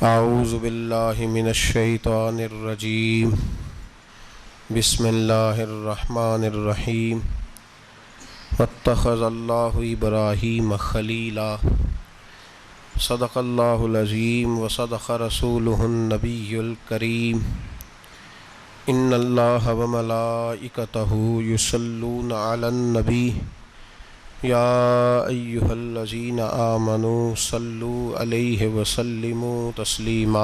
اعوذ باللہ من الشیطان الرجیم بسم اللہ الرحمن الرحیم واتخذ اللہ ابراہیم خلیلا صدق اللہ العظیم وصدق رسولہ النبی الکریم ان اللہ وملائکتہ یصلون علی النبی یا ایہا الذین آمنوا صلوا علیہ وسلموا تسلیما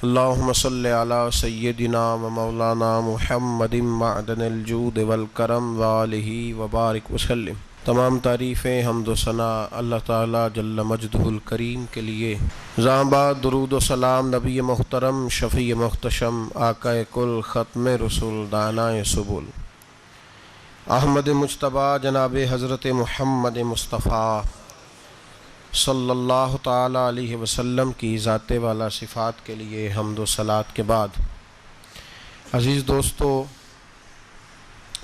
اللہم صل علی سیدنا و مولانا محمد معدن الجود والکرم وآلہ وبارک وسلم۔ تمام تعریفیں حمد و ثنا اللہ تعالیٰ جل مجدہ الکریم کے لیے۔ زاں بعد درود و سلام نبی محترم شفیع محتشم آقا کل ختم رسول دانائے سبل احمد مجتبیٰ جناب حضرت محمد مصطفیٰ صلی اللہ تعالیٰ علیہ وسلم کی ذات والا صفات کے لیے حمد و صلات کے بعد، عزیز دوستو،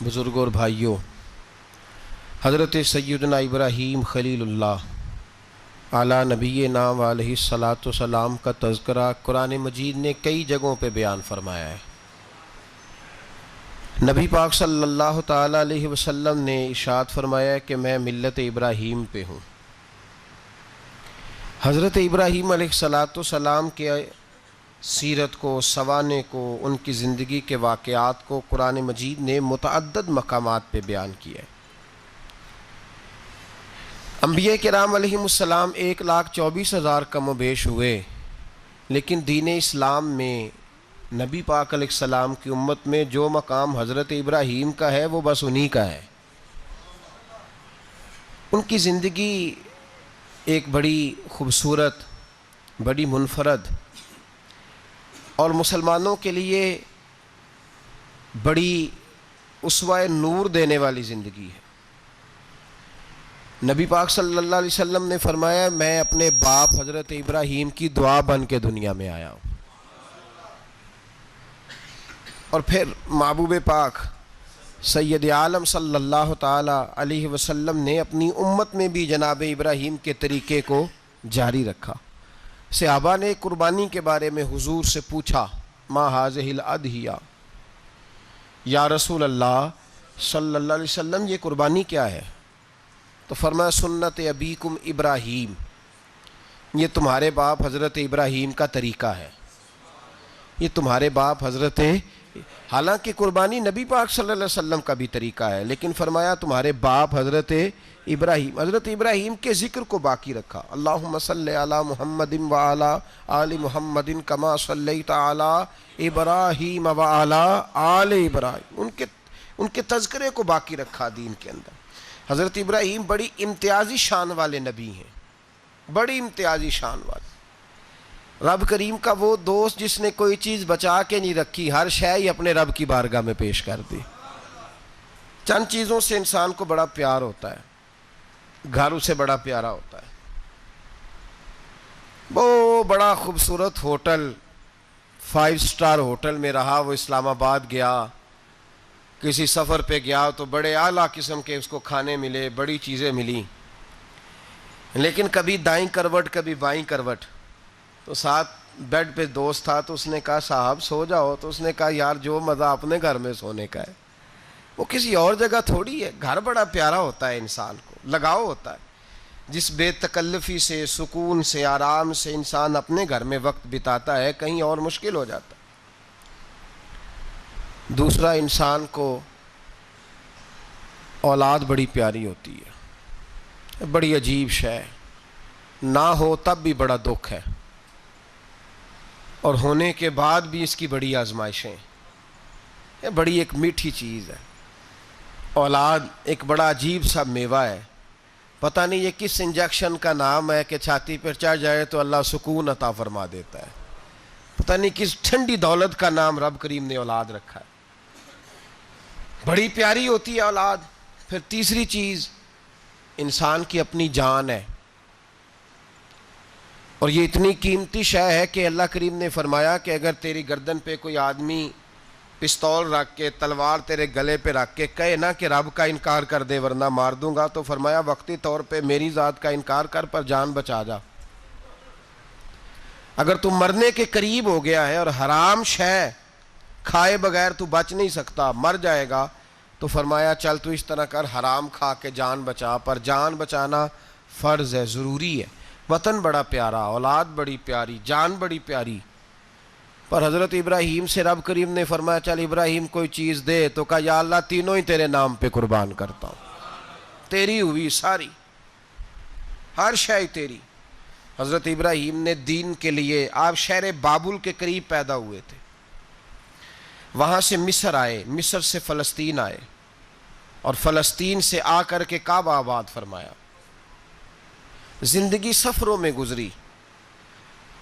بزرگوں اور بھائیوں، حضرت سیدنا ابراہیم خلیل اللہ علی نبینا و علیہ الصلاۃ والسلام کا تذکرہ قرآن مجید نے کئی جگہوں پہ بیان فرمایا ہے۔ نبی پاک صلی اللہ تعالیٰ علیہ وسلم نے ارشاد فرمایا ہے کہ میں ملت ابراہیم پہ ہوں۔ حضرت ابراہیم علیہ الصلاۃ والسلام کے سیرت کو، سوانح کو، ان کی زندگی کے واقعات کو قرآن مجید نے متعدد مقامات پہ بیان کیا ہے۔ انبیاء کرام علیہم السلام 1,24,000 کم و بیش ہوئے، لیکن دین اسلام میں نبی پاک علیہ السلام کی امت میں جو مقام حضرت ابراہیم کا ہے وہ بس انہی کا ہے۔ ان کی زندگی ایک بڑی خوبصورت، بڑی منفرد اور مسلمانوں کے لیے بڑی اسوہ نور دینے والی زندگی ہے۔ نبی پاک صلی اللہ علیہ وسلم نے فرمایا، میں اپنے باپ حضرت ابراہیم کی دعا بن کے دنیا میں آیا ہوں۔ اور پھر محبوب پاک سید عالم صلی اللہ تعالی علیہ وسلم نے اپنی امت میں بھی جناب ابراہیم کے طریقے کو جاری رکھا۔ صحابہ نے قربانی کے بارے میں حضور سے پوچھا، ما ہذہ الاضحیہ، یا رسول اللہ صلی اللہ علیہ وسلم یہ قربانی کیا ہے؟ تو فرمایا، سنت ابیکم ابراہیم، یہ تمہارے باپ حضرت ابراہیم کا طریقہ ہے، یہ تمہارے باپ حضرت، حالانکہ قربانی نبی پاک صلی اللہ علیہ وسلم کا بھی طریقہ ہے، لیکن فرمایا تمہارے باپ حضرت ابراہیم کے ذکر کو باقی رکھا۔ اللہم صلی علی محمد وعلی آل محمد کما صلیت علی ابراہیم وعلی آل ابراہیم، ان کے تذکرے کو باقی رکھا دین کے اندر۔ حضرت ابراہیم بڑی امتیازی شان والے نبی ہیں، بڑی امتیازی شان والے۔ رب کریم کا وہ دوست جس نے کوئی چیز بچا کے نہیں رکھی، ہر شے ہی اپنے رب کی بارگاہ میں پیش کر دی۔ چند چیزوں سے انسان کو بڑا پیار ہوتا ہے، گھر اسے بڑا پیارا ہوتا ہے۔ وہ بڑا خوبصورت ہوٹل، 5 سٹار ہوٹل میں رہا، وہ اسلام آباد گیا، کسی سفر پہ گیا تو بڑے اعلیٰ قسم کے اس کو کھانے ملے، بڑی چیزیں ملی، لیکن کبھی دائیں کروٹ کبھی بائیں کروٹ۔ تو ساتھ بیڈ پہ دوست تھا تو اس نے کہا، صاحب سو جاؤ، تو اس نے کہا، یار جو مزہ اپنے گھر میں سونے کا ہے وہ کسی اور جگہ تھوڑی ہے۔ گھر بڑا پیارا ہوتا ہے، انسان کو لگاؤ ہوتا ہے، جس بے تکلفی سے، سکون سے، آرام سے انسان اپنے گھر میں وقت بتاتا ہے، کہیں اور مشکل ہو جاتا ہے۔ دوسرا، انسان کو اولاد بڑی پیاری ہوتی ہے، بڑی عجیب شے، نہ ہو تب بھی بڑا دکھ ہے، اور ہونے کے بعد بھی اس کی بڑی آزمائشیں، یہ بڑی ایک میٹھی چیز ہے۔ اولاد ایک بڑا عجیب سا میوہ ہے، پتہ نہیں یہ کس انجیکشن کا نام ہے کہ چھاتی پر چڑھ جائے تو اللہ سکون عطا فرما دیتا ہے، پتہ نہیں کس ٹھنڈی دولت کا نام رب کریم نے اولاد رکھا ہے، بڑی پیاری ہوتی ہے اولاد۔ پھر تیسری چیز، انسان کی اپنی جان ہے، اور یہ اتنی قیمتی شے ہے کہ اللہ کریم نے فرمایا کہ اگر تیری گردن پہ کوئی آدمی پستول رکھ کے، تلوار تیرے گلے پہ رکھ کے کہے نا کہ رب کا انکار کر دے ورنہ مار دوں گا، تو فرمایا وقتی طور پہ میری ذات کا انکار کر پر جان بچا جا۔ اگر تو مرنے کے قریب ہو گیا ہے اور حرام شے کھائے بغیر تو بچ نہیں سکتا، مر جائے گا، تو فرمایا چل تو اس طرح کر، حرام کھا کے جان بچا، پر جان بچانا فرض ہے، ضروری ہے۔ وطن بڑا پیارا، اولاد بڑی پیاری، جان بڑی پیاری، پر حضرت ابراہیم سے رب کریم نے فرمایا چل ابراہیم کوئی چیز دے، تو کہا یا اللہ تینوں ہی تیرے نام پہ قربان کرتا ہوں، تیری ہوئی ساری، ہر شے تیری۔ حضرت ابراہیم نے دین کے لیے، آپ شہر بابل کے قریب پیدا ہوئے تھے، وہاں سے مصر آئے، مصر سے فلسطین آئے، اور فلسطین سے آ کر کے کعبہ آباد فرمایا۔ زندگی سفروں میں گزری،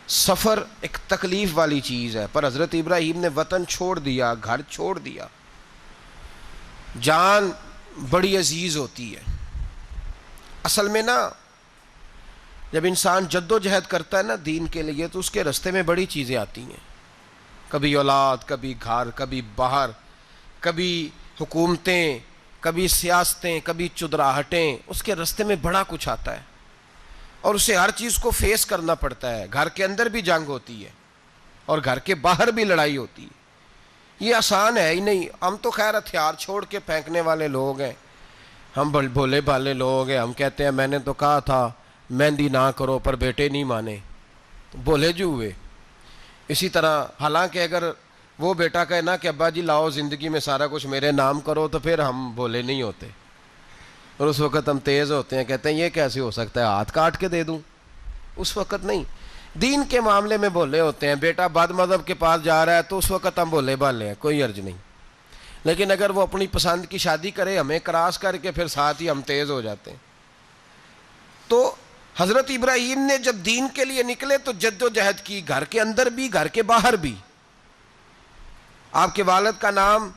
سفر ایک تکلیف والی چیز ہے، پر حضرت ابراہیم نے وطن چھوڑ دیا، گھر چھوڑ دیا۔ جان بڑی عزیز ہوتی ہے اصل میں نا، جب انسان جد و جہد کرتا ہے نا دین کے لیے، تو اس کے راستے میں بڑی چیزیں آتی ہیں، کبھی اولاد، کبھی گھر، کبھی باہر، کبھی حکومتیں، کبھی سیاستیں، کبھی چدراہٹیں، اس کے راستے میں بڑا کچھ آتا ہے اور اسے ہر چیز کو فیس کرنا پڑتا ہے۔ گھر کے اندر بھی جنگ ہوتی ہے اور گھر کے باہر بھی لڑائی ہوتی ہے، یہ آسان ہے ہی نہیں۔ ہم تو خیر ہتھیار چھوڑ کے پھینکنے والے لوگ ہیں، ہم بھولے بھالے لوگ ہیں، ہم کہتے ہیں میں نے تو کہا تھا مہندی نہ کرو، پر بیٹے نہیں مانے، بولے جو ہوئے۔ اسی طرح حالانکہ اگر وہ بیٹا کہے نا کہ ابا جی لاؤ زندگی میں سارا کچھ میرے نام کرو، تو پھر ہم بولے نہیں ہوتے، اور اس وقت ہم تیز ہوتے ہیں، کہتے ہیں یہ کیسے ہو سکتا ہے، ہاتھ کاٹ کے دے دوں۔ اس وقت نہیں، دین کے معاملے میں بولے ہوتے ہیں۔ بیٹا بد مذہب کے پاس جا رہا ہے تو اس وقت ہم بولے بھالے ہیں، کوئی عرض نہیں، لیکن اگر وہ اپنی پسند کی شادی کرے ہمیں کراس کر کے، پھر ساتھ ہی ہم تیز ہو جاتے ہیں۔ تو حضرت ابراہیم نے جب دین کے لیے نکلے تو جد و جہد کی، گھر کے اندر بھی گھر کے باہر بھی۔ آپ کے والد کا نام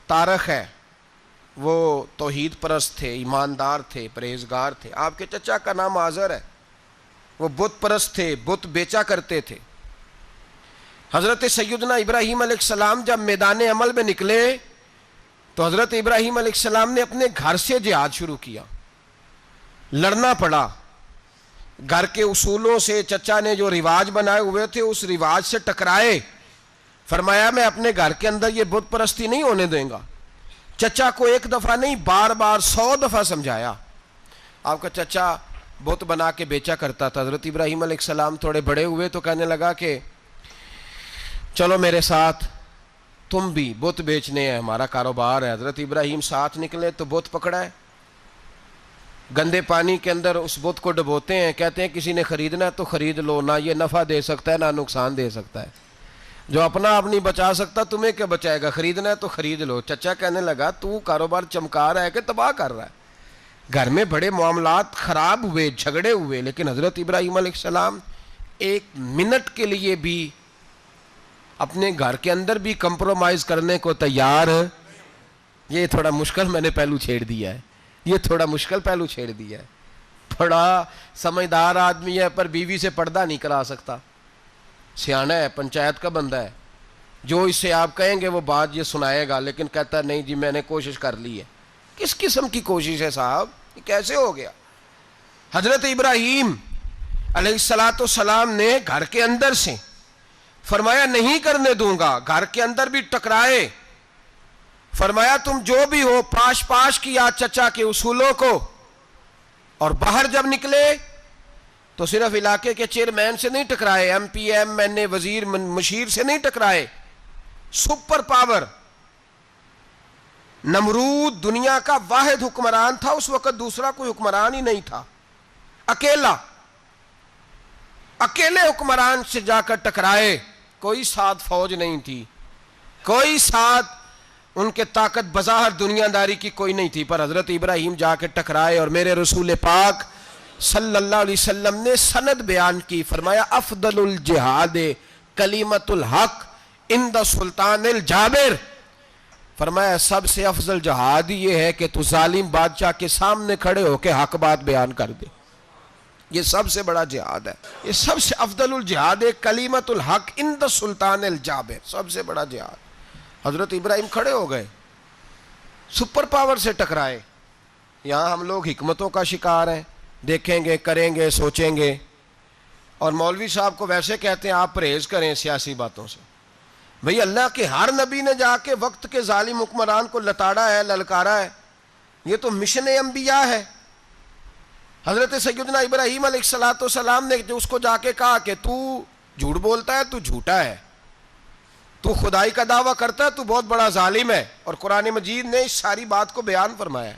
طارق ہے، وہ توحید پرست تھے، ایماندار تھے، پرہیزگار تھے۔ آپ کے چچا کا نام آزر ہے، وہ بت پرست تھے، بت بیچا کرتے تھے۔ حضرت سیدنا ابراہیم علیہ السلام جب میدان عمل میں نکلے تو حضرت ابراہیم علیہ السلام نے اپنے گھر سے جہاد شروع کیا، لڑنا پڑا۔ گھر کے اصولوں سے، چچا نے جو رواج بنائے ہوئے تھے اس رواج سے ٹکرائے۔ فرمایا میں اپنے گھر کے اندر یہ بت پرستی نہیں ہونے دیں گا۔ چچا کو ایک دفعہ نہیں، بار بار 100 دفعہ سمجھایا۔ آپ کا چچا بت بنا کے بیچا کرتا تھا۔ حضرت ابراہیم علیہ السلام تھوڑے بڑے ہوئے تو کہنے لگا کہ چلو میرے ساتھ، تم بھی بت بیچنے ہیں، ہمارا کاروبار ہے۔ حضرت ابراہیم ساتھ نکلے تو بت پکڑا ہے، گندے پانی کے اندر اس بت کو ڈبوتے ہیں، کہتے ہیں کسی نے خریدنا ہے تو خرید لو، نہ یہ نفع دے سکتا ہے نہ نقصان دے سکتا ہے، جو اپنا آپ نہیں بچا سکتا تمہیں کیا بچائے گا، خریدنا ہے تو خرید لو۔ چچا کہنے لگا تو کاروبار چمکا رہا ہے کہ تباہ کر رہا ہے۔ گھر میں بڑے معاملات خراب ہوئے، جھگڑے ہوئے، لیکن حضرت ابراہیم علیہ السلام ایک منٹ کے لیے بھی اپنے گھر کے اندر بھی کمپرومائز کرنے کو تیار۔ یہ تھوڑا مشکل میں نے پہلو چھیڑ دیا ہے، یہ تھوڑا مشکل پہلو چھیڑ دیا ہے۔ بڑا سمجھدار آدمی ہے پر بیوی سے پردہ نہیں کرا سکتا، سیانا ہے، پنچایت کا بندہ ہے، جو اس سے آپ کہیں گے وہ بات یہ سنائے گا، لیکن کہتا ہے نہیں جی میں نے کوشش کر لی ہے۔ کس قسم کی کوشش ہے صاحب، یہ کیسے ہو گیا؟ حضرت ابراہیم علیہ السلام نے گھر کے اندر سے فرمایا نہیں کرنے دوں گا، گھر کے اندر بھی ٹکرائے، فرمایا تم جو بھی ہو، پاش پاش کیا چچا کے اصولوں کو، اور باہر جب نکلے تو صرف علاقے کے چیئرمین سے نہیں ٹکرائے، ایم پی ایم این اے وزیر مشیر سے نہیں ٹکرائے، سپر پاور نمرود دنیا کا واحد حکمران تھا اس وقت، دوسرا کوئی حکمران ہی نہیں تھا، اکیلے حکمران سے جا کر ٹکرائے، کوئی ساتھ فوج نہیں تھی، کوئی ساتھ ان کے طاقت بظاہر دنیا داری کی کوئی نہیں تھی، پر حضرت ابراہیم جا کے ٹکرائے، اور میرے رسول پاک صلی اللہ علیہ وسلم نے سند بیان کی، فرمایا افضل الجہاد کلمۃ الحق عند سلطان الجابر، فرمایا سب سے افضل جہاد یہ ہے کہ تو ظالم بادشاہ کے سامنے کھڑے ہو کے حق بات بیان کر دے، یہ سب سے بڑا جہاد ہے، یہ سب سے افضل الجہاد کلمۃ الحق عند سلطان الجابر، سب سے بڑا جہاد۔ حضرت ابراہیم کھڑے ہو گئے، سپر پاور سے ٹکرائے۔ یہاں ہم لوگ حکمتوں کا شکار ہیں، دیکھیں گے، کریں گے، سوچیں گے، اور مولوی صاحب کو ویسے کہتے ہیں آپ پرہیز کریں سیاسی باتوں سے. بھئی اللہ کے ہر نبی نے جا کے وقت کے ظالم حکمران کو لتاڑا ہے, للکارا ہے. یہ تو مشن انبیاء ہے. حضرت سیدنا ابراہیم علیہ السلام نے جو اس کو جا کے کہا کہ تو جھوٹ بولتا ہے, تو جھوٹا ہے, تو خدائی کا دعویٰ کرتا ہے, تو بہت بڑا ظالم ہے. اور قرآن مجید نے اس ساری بات کو بیان فرمایا ہے.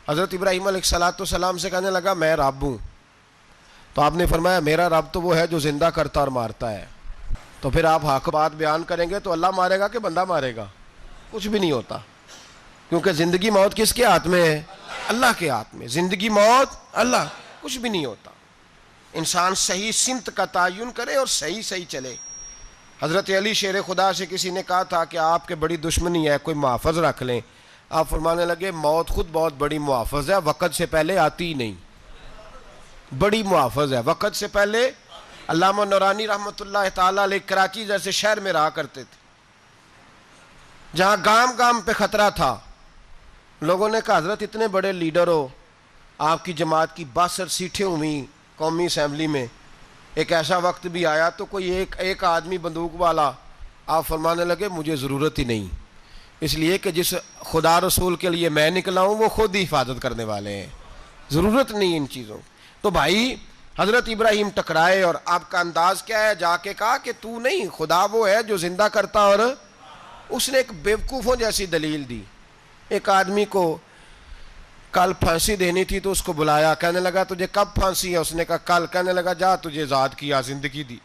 حضرت ابراہیم علیہ السلام سے کہنے لگا میں رب ہوں. تو آپ نے فرمایا میرا رب تو وہ ہے جو زندہ کرتا اور مارتا ہے. تو پھر آپ حق بات بیان کریں گے تو اللہ مارے گا کہ بندہ مارے گا؟ کچھ بھی نہیں ہوتا, کیونکہ زندگی موت کس کے ہاتھ میں ہے؟ اللہ کے ہاتھ میں. زندگی موت اللہ, کچھ بھی نہیں ہوتا. انسان صحیح سمت کا تعین کرے اور صحیح چلے. حضرت علی شیر خدا سے کسی نے کہا تھا کہ آپ کے بڑی دشمنی ہے, کوئی محافظ رکھ لیں. آپ فرمانے لگے موت خود بہت بڑی محافظ ہے, وقت سے پہلے آتی ہی نہیں. بڑی محافظ ہے, وقت سے پہلے. علامہ نورانی رحمۃ اللہ تعالیٰ علیہ کراچی جیسے شہر میں رہا کرتے تھے, جہاں گام پہ خطرہ تھا. لوگوں نے کہا حضرت اتنے بڑے لیڈر ہو, آپ کی جماعت کی 62 سیٹیں ہوئی قومی اسمبلی میں, ایک ایسا وقت بھی آیا تو کوئی ایک آدمی بندوق والا. آپ فرمانے لگے مجھے ضرورت ہی نہیں, اس لیے کہ جس خدا رسول کے لیے میں نکلا ہوں وہ خود ہی حفاظت کرنے والے ہیں, ضرورت نہیں ان چیزوں. تو بھائی حضرت ابراہیم ٹکرائے, اور آپ کا انداز کیا ہے؟ جا کے کہا کہ تو نہیں, خدا وہ ہے جو زندہ کرتا. اور اس نے ایک بیوقوفوں جیسی دلیل دی. ایک آدمی کو کل پھانسی دینی تھی تو اس کو بلایا, کہنے لگا تجھے کب پھانسی ہے؟ اس نے کہا کل. کہنے لگا جا تجھے ذات کیا زندگی دی.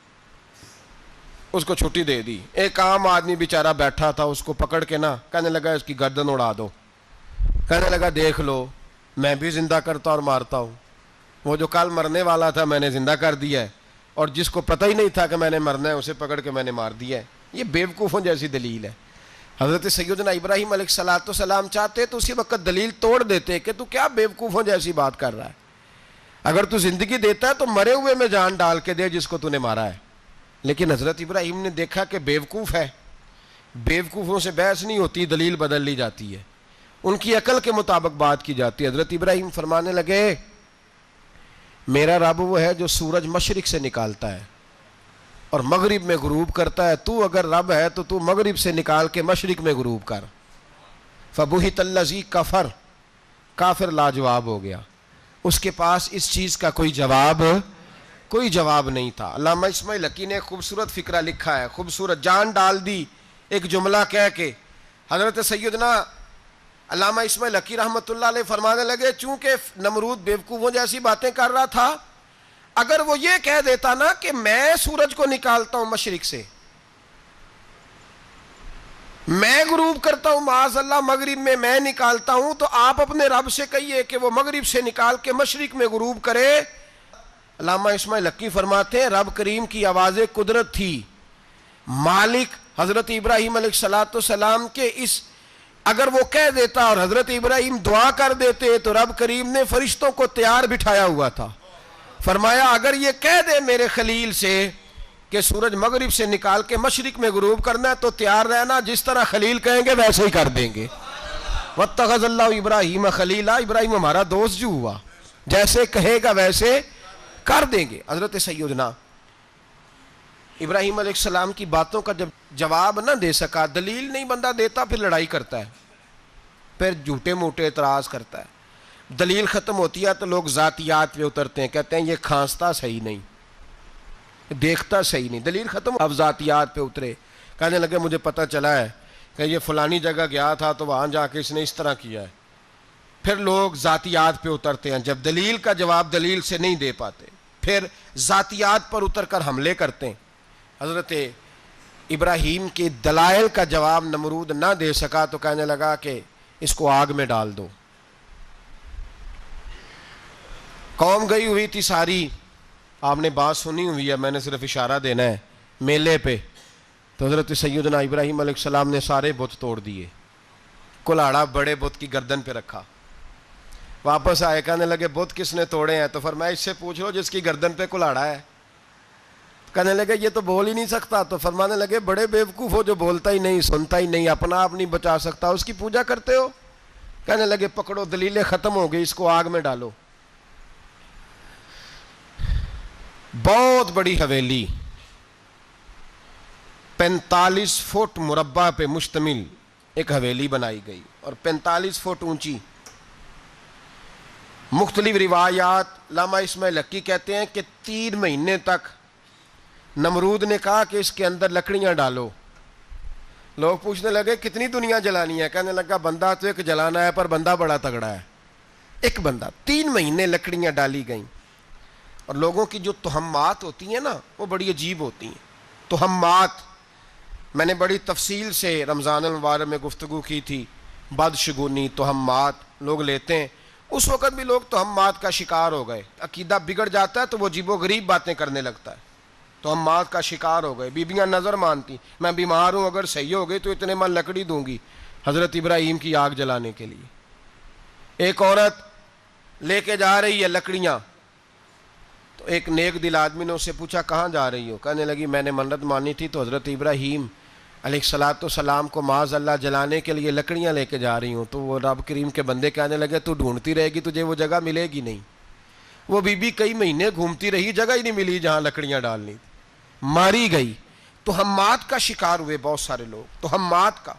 اس کو چھٹی دے دی. ایک عام آدمی بیچارہ بیٹھا تھا, اس کو پکڑ کے نا کہنے لگا اس کی گردن اڑا دو. کہنے لگا دیکھ لو میں بھی زندہ کرتا اور مارتا ہوں. وہ جو کل مرنے والا تھا میں نے زندہ کر دیا ہے, اور جس کو پتہ ہی نہیں تھا کہ میں نے مرنا ہے اسے پکڑ کے میں نے مار دیا ہے. یہ بیوقوفوں جیسی دلیل ہے. حضرت سیدنا ابراہیم علیہ السلام چاہتے تو اسی وقت دلیل توڑ دیتے کہ تو کیا بیوقوفوں جیسی بات کر رہا ہے. اگر تو زندگی دیتا ہے تو مرے ہوئے میں جان ڈال کے دے جس کو تو نے مارا ہے. لیکن حضرت ابراہیم نے دیکھا کہ بیوقوف ہے. بیوقوفوں سے بحث نہیں ہوتی, دلیل بدل لی جاتی ہے, ان کی عقل کے مطابق بات کی جاتی ہے. حضرت ابراہیم فرمانے لگے میرا رب وہ ہے جو سورج مشرق سے نکالتا ہے اور مغرب میں غروب کرتا ہے. تو اگر رب ہے تو مغرب سے نکال کے مشرق میں غروب کر. فبہت الذی کفر, کافر لاجواب ہو گیا. اس کے پاس اس چیز کا کوئی جواب نہیں تھا. علامہ اسماعیل حقی نے خوبصورت فقرہ لکھا ہے, خوبصورت جان ڈال دی ایک جملہ کہہ کے. حضرت سیدنا علامہ اسماعیل حقی رحمۃ اللہ علیہ فرمانے لگے چونکہ نمرود بیوقوفوں جیسی باتیں کر رہا تھا, اگر وہ یہ کہہ دیتا نا کہ میں سورج کو نکالتا ہوں مشرق سے, میں غروب کرتا ہوں معاذ اللہ مغرب میں نکالتا ہوں, تو آپ اپنے رب سے کہیے کہ وہ مغرب سے نکال کے مشرق میں غروب کرے. علامہ اسماعیل حقی فرماتے ہیں رب کریم کی آواز قدرت تھی. مالک حضرت ابراہیم علیہ السلام کے اس, اگر وہ کہہ دیتا اور حضرت ابراہیم دعا کر دیتے تو رب کریم نے فرشتوں کو تیار بٹھایا ہوا تھا. فرمایا اگر یہ کہہ دے میرے خلیل سے کہ سورج مغرب سے نکال کے مشرق میں غروب کرنا ہے تو تیار رہنا, جس طرح خلیل کہیں گے ویسے ہی کر دیں گے. واتخذ اللہ ابراہیم خلیلا, ابراہیم ہمارا دوست جو ہوا, جیسے کہے گا ویسے کر دیں گے. حضرت سیدنا ابراہیم علیہ السلام کی باتوں کا جب جواب نہ دے سکا, دلیل نہیں بندہ دیتا, پھر لڑائی کرتا ہے, پھر جھوٹے موٹے اعتراض کرتا ہے. دلیل ختم ہوتی ہے تو لوگ ذاتیات پہ اترتے ہیں, کہتے ہیں یہ کھانستا صحیح نہیں, دیکھتا صحیح نہیں. دلیل ختم, اب ذاتیات پہ اترے, کہنے لگے مجھے پتہ چلا ہے کہ یہ فلانی جگہ گیا تھا تو وہاں جا کے اس نے اس طرح کیا ہے. پھر لوگ ذاتیات پہ اترتے ہیں, جب دلیل کا جواب دلیل سے نہیں دے پاتے پھر ذاتیات پر اتر کر حملے کرتے ہیں. حضرت ابراہیم کے دلائل کا جواب نمرود نہ دے سکا تو کہنے لگا کہ اس کو آگ میں ڈال دو. قوم گئی ہوئی تھی ساری, آپ نے بات سنی ہوئی ہے, میں نے صرف اشارہ دینا ہے, میلے پہ. تو حضرت سیدنا ابراہیم علیہ السلام نے سارے بت توڑ دیے, کلاڑا بڑے بت کی گردن پہ رکھا. واپس آئے, کہنے لگے بت کس نے توڑے ہیں؟ تو فرمایا اس سے پوچھ لو جس کی گردن پہ کلاڑا ہے. کہنے لگے یہ تو بول ہی نہیں سکتا. تو فرمانے لگے بڑے بیوقوف ہو, جو بولتا ہی نہیں, سنتا ہی نہیں, اپنا آپ نہیں بچا سکتا, اس کی پوجا کرتے ہو. کہنے لگے پکڑو, دلیلیں ختم ہو گئی, اس کو آگ میں ڈالو. بہت بڑی حویلی 45 فٹ مربع پہ مشتمل ایک حویلی بنائی گئی اور 45 فٹ اونچی. مختلف روایات، علامہ اسماعیل حقی کہتے ہیں کہ 3 مہینے تک نمرود نے کہا کہ اس کے اندر لکڑیاں ڈالو. لوگ پوچھنے لگے کتنی دنیا جلانی ہے؟ کہنے لگا بندہ تو ایک جلانا ہے، پر بندہ بڑا تگڑا ہے، ایک بندہ. 3 مہینے لکڑیاں ڈالی گئیں. اور لوگوں کی جو تہمات ہوتی ہیں نا وہ بڑی عجیب ہوتی ہیں. تہمات میں نے بڑی تفصیل سے رمضان المبارک میں گفتگو کی تھی. بدشگونی، تہمات لوگ لیتے ہیں. اس وقت بھی لوگ تہمات کا شکار ہو گئے. عقیدہ بگڑ جاتا ہے تو وہ عجیب و غریب باتیں کرنے لگتا ہے. تہمات کا شکار ہو گئے. بیبیاں نظر مانتی، میں بیمار ہوں، اگر صحیح ہو گئی تو اتنے من لکڑی دوں گی حضرت ابراہیم کی آگ جلانے کے لیے. ایک عورت لے کے جا رہی ہے لکڑیاں، تو ایک نیک دل آدمی نے اس سے پوچھا کہاں جا رہی ہو؟ کہنے لگی میں نے منت مانی تھی تو حضرت ابراہیم علیہ السلام کو معاذ اللہ جلانے کے لیے لکڑیاں لے کے جا رہی ہوں. تو وہ رب کریم کے بندے کہنے لگے تو ڈھونڈتی رہے گی، تجھے وہ جگہ ملے گی نہیں. وہ بی بی کئی مہینے گھومتی رہی، جگہ ہی نہیں ملی جہاں لکڑیاں ڈالنی، ماری گئی. تہمات کا شکار ہوئے بہت سارے لوگ. تہمات کا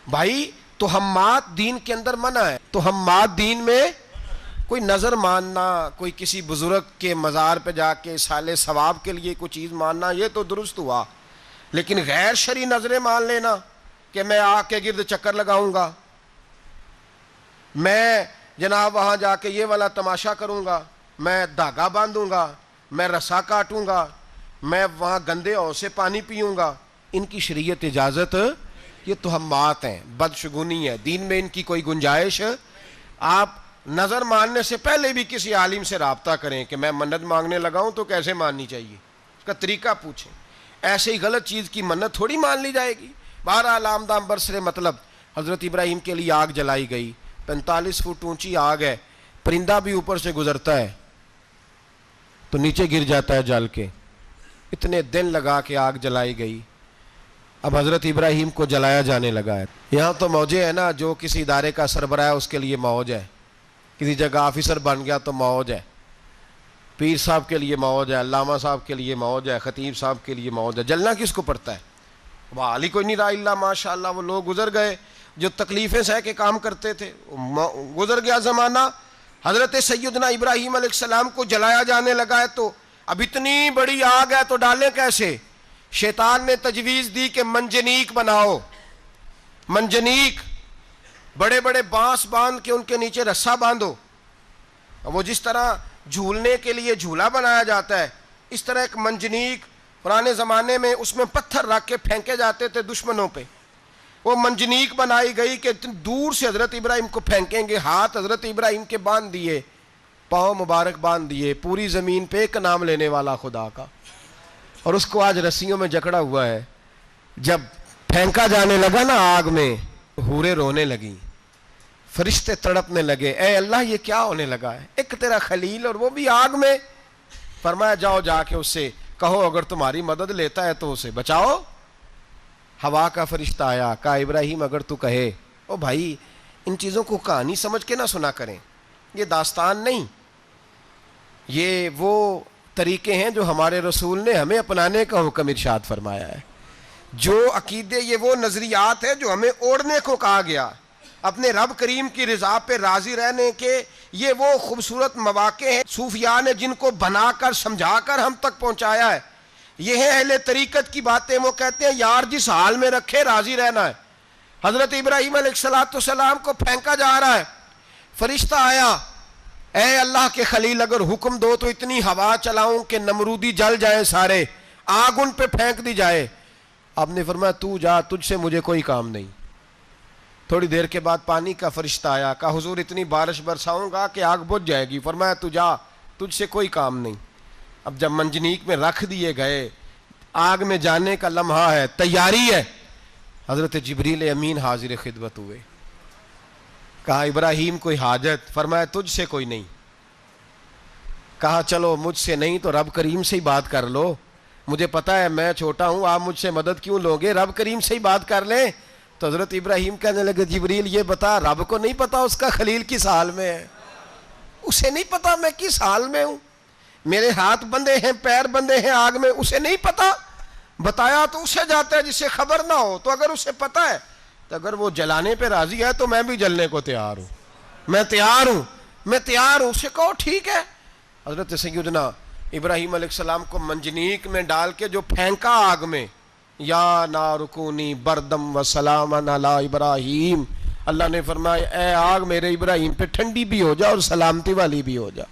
بھائی، تہمات دین کے اندر منع ہے. تہمات دین میں کوئی نظر ماننا، کوئی کسی بزرگ کے مزار پہ جا کے سالے ثواب کے لیے کوئی چیز ماننا، یہ تو درست ہوا. لیکن غیر شرعی نظریں مان لینا کہ میں آگ کے گرد چکر لگاؤں گا، میں جناب وہاں جا کے یہ والا تماشا کروں گا، میں دھاگا باندھوں گا، میں رسا کاٹوں گا، میں وہاں گندے اور سے پانی پیوں گا، ان کی شریعت اجازت. یہ تہمات ہیں، بدشگونی ہے. دین میں ان کی کوئی گنجائش. آپ نظر ماننے سے پہلے بھی کسی عالم سے رابطہ کریں کہ میں منت مانگنے لگاؤں تو کیسے ماننی چاہیے، اس کا طریقہ پوچھیں. ایسے ہی غلط چیز کی منت تھوڑی مان لی جائے گی. بہرحال آمدام برسر مطلب حضرت ابراہیم کے لیے آگ جلائی گئی. 45 فٹ اونچی آگ ہے. پرندہ بھی اوپر سے گزرتا ہے تو نیچے گر جاتا ہے جل کے. اتنے دن لگا کے آگ جلائی گئی. اب حضرت ابراہیم کو جلایا جانے لگا ہے. یہاں تو موجیں ہیں نا، جو کسی ادارے کا سربراہ ہے اس کے لیے موج ہے، کسی جگہ آفیسر بن گیا تو موج ہے، پیر صاحب کے لیے موج ہے، علامہ صاحب کے لیے موج ہے، خطیب صاحب کے لیے موج ہے. جلنا کس کو پڑتا ہے؟ وہ علی کوئی نہیں رہا اللہ ماشاء اللہ. وہ لوگ گزر گئے جو تکلیفیں سہ کے کام کرتے تھے، گزر گیا زمانہ. حضرت سیدنا ابراہیم علیہ السلام کو جلایا جانے لگا ہے تو اب اتنی بڑی آگ ہے تو ڈالیں کیسے؟ شیطان نے تجویز دی کہ منجنیق بناؤ. منجنیق، بڑے بڑے بانس باندھ کے ان کے نیچے رسا باندھو. وہ جس طرح جھولنے کے لیے جھولا بنایا جاتا ہے، اس طرح ایک منجنیق پرانے زمانے میں اس میں پتھر رکھ کے پھینکے جاتے تھے دشمنوں پہ. وہ منجنیق بنائی گئی کہ دور سے حضرت ابراہیم کو پھینکیں گے. ہاتھ حضرت ابراہیم کے باندھ دیے، پاؤں مبارک باندھ دیے. پوری زمین پہ ایک نام لینے والا خدا کا. اور اس کو آج رسیوں میں جکڑا ہوا ہے. جب پھینکا جانے لگا نا آگ میں، حوریں رونے لگیں، فرشتے تڑپنے لگے، اے اللہ یہ کیا ہونے لگا ہے؟ ایک تیرا خلیل اور وہ بھی آگ میں. فرمایا جاؤ جا کے اس سے کہو اگر تمہاری مدد لیتا ہے تو اسے بچاؤ. ہوا کا فرشتہ آیا، کہا ابراہیم اگر تو کہے. او بھائی، ان چیزوں کو کہانی سمجھ کے نہ سنا کریں، یہ داستان نہیں. یہ وہ طریقے ہیں جو ہمارے رسول نے ہمیں اپنانے کا حکم ارشاد فرمایا ہے. جو عقیدے، یہ وہ نظریات ہیں جو ہمیں اوڑھنے کو کہا گیا. اپنے رب کریم کی رضا پہ راضی رہنے کے یہ وہ خوبصورت مواقع ہیں صوفیاء نے جن کو بنا کر سمجھا کر ہم تک پہنچایا ہے. یہ ہے اہل طریقت کی باتیں. وہ کہتے ہیں یار جس حال میں رکھے راضی رہنا ہے. حضرت ابراہیم علیہ السلام کو پھینکا جا رہا ہے. فرشتہ آیا، اے اللہ کے خلیل اگر حکم دو تو اتنی ہوا چلاؤں کہ نمرودی جل جائیں سارے، آگ ان پہ پھینک دی جائے. آپ نے فرمایا تو جا، تجھ سے مجھے کوئی کام نہیں. تھوڑی دیر کے بعد پانی کا فرشتہ آیا، کہا حضور اتنی بارش برساؤں گا کہ آگ بجھ جائے گی. فرمایا تو جا، تجھ سے کوئی کام نہیں. اب جب منجنیق میں رکھ دیے گئے، آگ میں جانے کا لمحہ ہے، تیاری ہے، حضرت جبریل امین حاضر خدمت ہوئے. کہا ابراہیم کوئی حاجت؟ فرمایا تجھ سے کوئی نہیں. کہا چلو مجھ سے نہیں تو رب کریم سے ہی بات کر لو. مجھے پتا ہے میں چھوٹا ہوں، آپ مجھ سے مدد کیوں لوگے؟ رب کریم سے ہی بات کر لیں. تو حضرت ابراہیم کہنے لگے جبریل یہ بتا، رب کو نہیں پتا اس کا خلیل کس حال میں ہے؟ اسے نہیں پتا میں کس حال میں ہوں؟ میرے ہاتھ بندھے ہیں، پیر بندھے ہیں آگ میں، اسے نہیں پتا؟ بتایا تو اسے جاتا ہے جسے خبر نہ ہو۔ تو اگر اسے پتا ہے تو اگر وہ جلانے پہ راضی ہے تو میں بھی جلنے کو تیار ہوں، میں تیار ہوں۔ اسے کہو ٹھیک ہے۔ حضرت سیدنا ابراہیم علیہ السلام کو منجنیق میں ڈال کے جو پھینکا آگ میں، یا نار کونی بردم و سلام علی ابراہیم، اللہ نے فرمایا اے آگ میرے ابراہیم پہ ٹھنڈی بھی ہو جا اور سلامتی والی بھی ہو جا۔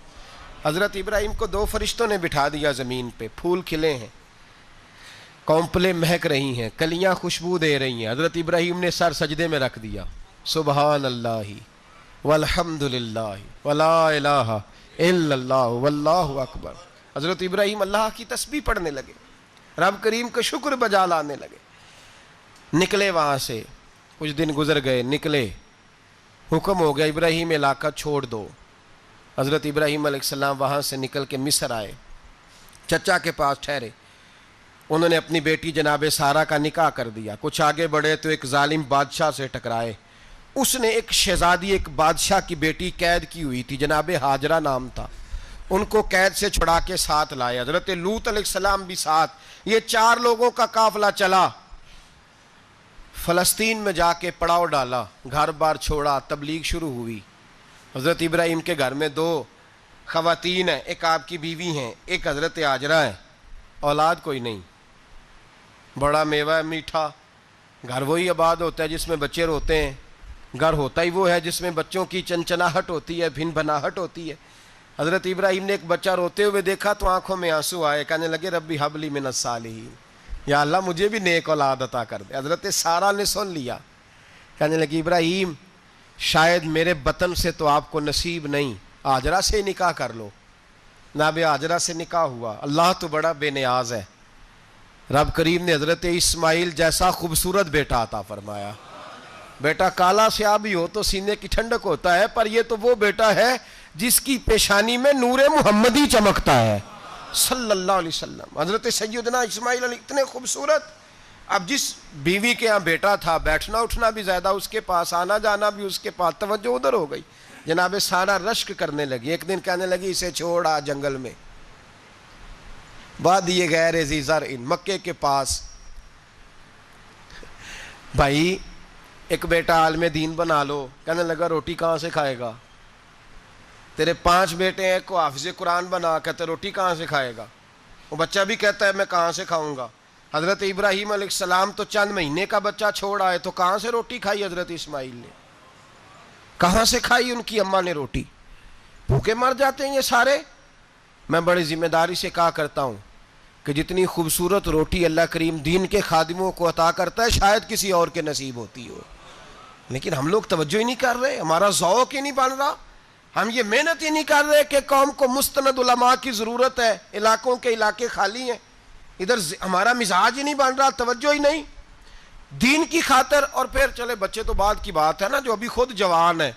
حضرت ابراہیم کو 2 فرشتوں نے بٹھا دیا زمین پہ، پھول کھلے ہیں، کونپلیں مہک رہی ہیں، کلیاں خوشبو دے رہی ہیں۔ حضرت ابراہیم نے سر سجدے میں رکھ دیا، سبحان اللہ والحمد للہ ولا الہ الا اللہ واللہ اکبر۔ حضرت ابراہیم اللہ کی تسبیح پڑھنے لگے، رب کریم کا شکر بجا لانے لگے۔ نکلے وہاں سے، کچھ دن گزر گئے، نکلے، حکم ہو گیا ابراہیم علاقہ چھوڑ دو۔ حضرت ابراہیم علیہ السلام وہاں سے نکل کے مصر آئے، چچا کے پاس ٹھہرے۔ انہوں نے اپنی بیٹی جناب سارہ کا نکاح کر دیا۔ کچھ آگے بڑھے تو ایک ظالم بادشاہ سے ٹکرائے، اس نے ایک شہزادی، ایک بادشاہ کی بیٹی قید کی ہوئی تھی، جناب ہاجرہ نام تھا، ان کو قید سے چھڑا کے ساتھ لائے۔ حضرت لوط علیہ السلام بھی ساتھ، یہ 4 لوگوں کا قافلہ چلا، فلسطین میں جا کے پڑاؤ ڈالا، گھر بار چھوڑا، تبلیغ شروع ہوئی۔ حضرت ابراہیم کے گھر میں 2 خواتین ہیں، ایک آپ کی بیوی ہیں، ایک حضرت ہاجرہ ہیں، اولاد کوئی نہیں، بڑا میوہ ہے میٹھا۔ گھر وہی آباد ہوتا ہے جس میں بچے روتے ہیں، گھر ہوتا ہی وہ ہے جس میں بچوں کی چنچناہٹ ہوتی ہے، بھن بھناہٹ ہوتی ہے۔ حضرت ابراہیم نے ایک بچہ روتے ہوئے دیکھا تو آنکھوں میں آنسو آئے، کہنے لگے ربی حب لی من الصالحین، یا اللہ مجھے بھی نیک اولاد عطا کر دے۔ حضرت سارہ نے سن لیا، کہنے لگی ابراہیم شاید میرے بطن سے تو آپ کو نصیب نہیں، ہاجرہ سے نکاح کر لو۔ جناب ہاجرہ سے نکاح ہوا۔ اللہ تو بڑا بے نیاز ہے، رب کریم نے حضرت اسماعیل جیسا خوبصورت بیٹا عطا فرمایا۔ بیٹا کالا سیاہ بھی ہو تو سینے کی ٹھنڈک ہوتا ہے، پر یہ تو وہ بیٹا ہے جس کی پیشانی میں نور محمدی چمکتا ہے صلی اللہ علیہ وسلم۔ حضرت سیدنا اسماعیل علیہ اتنے خوبصورت، اب جس بیوی کے ہاں بیٹا تھا، بیٹھنا اٹھنا بھی زیادہ اس کے پاس، آنا جانا بھی اس کے پاس، توجہ ادھر ہو گئی۔ جناب سارہ رشک کرنے لگی، ایک دن کہنے لگی اسے چھوڑ آ جنگل میں، وادی غیر ذی زرع، مکے کے پاس۔ بھائی ایک بیٹا عالم دین بنا لو، کہنے لگا روٹی کہاں سے کھائے گا؟ تیرے 5 بیٹے ہیں، کو حافظ قرآن بنا، کہتے روٹی کہاں سے کھائے گا؟ وہ بچہ بھی کہتا ہے میں کہاں سے کھاؤں گا؟ حضرت ابراہیم علیہ السلام تو چند مہینے کا بچہ چھوڑ آئے، تو کہاں سے روٹی کھائی حضرت اسماعیل نے؟ کہاں سے کھائی ان کی اماں نے روٹی؟ بھوکے مر جاتے ہیں یہ سارے۔ میں بڑی ذمہ داری سے کہا کرتا ہوں کہ جتنی خوبصورت روٹی اللہ کریم دین کے خادموں کو عطا کرتا ہے شاید کسی اور کے نصیب ہوتی ہو، لیکن ہم لوگ توجہ ہی نہیں کر رہے، ہمارا ذوق ہی نہیں بن رہا، ہم یہ محنت ہی نہیں کر رہے کہ قوم کو مستند علماء کی ضرورت ہے، علاقوں کے علاقے خالی ہیں، ادھر ہمارا مزاج ہی نہیں بن رہا، توجہ ہی نہیں دین کی خاطر۔ اور پھر چلے بچے تو بعد کی بات ہے نا، جو ابھی خود جوان ہے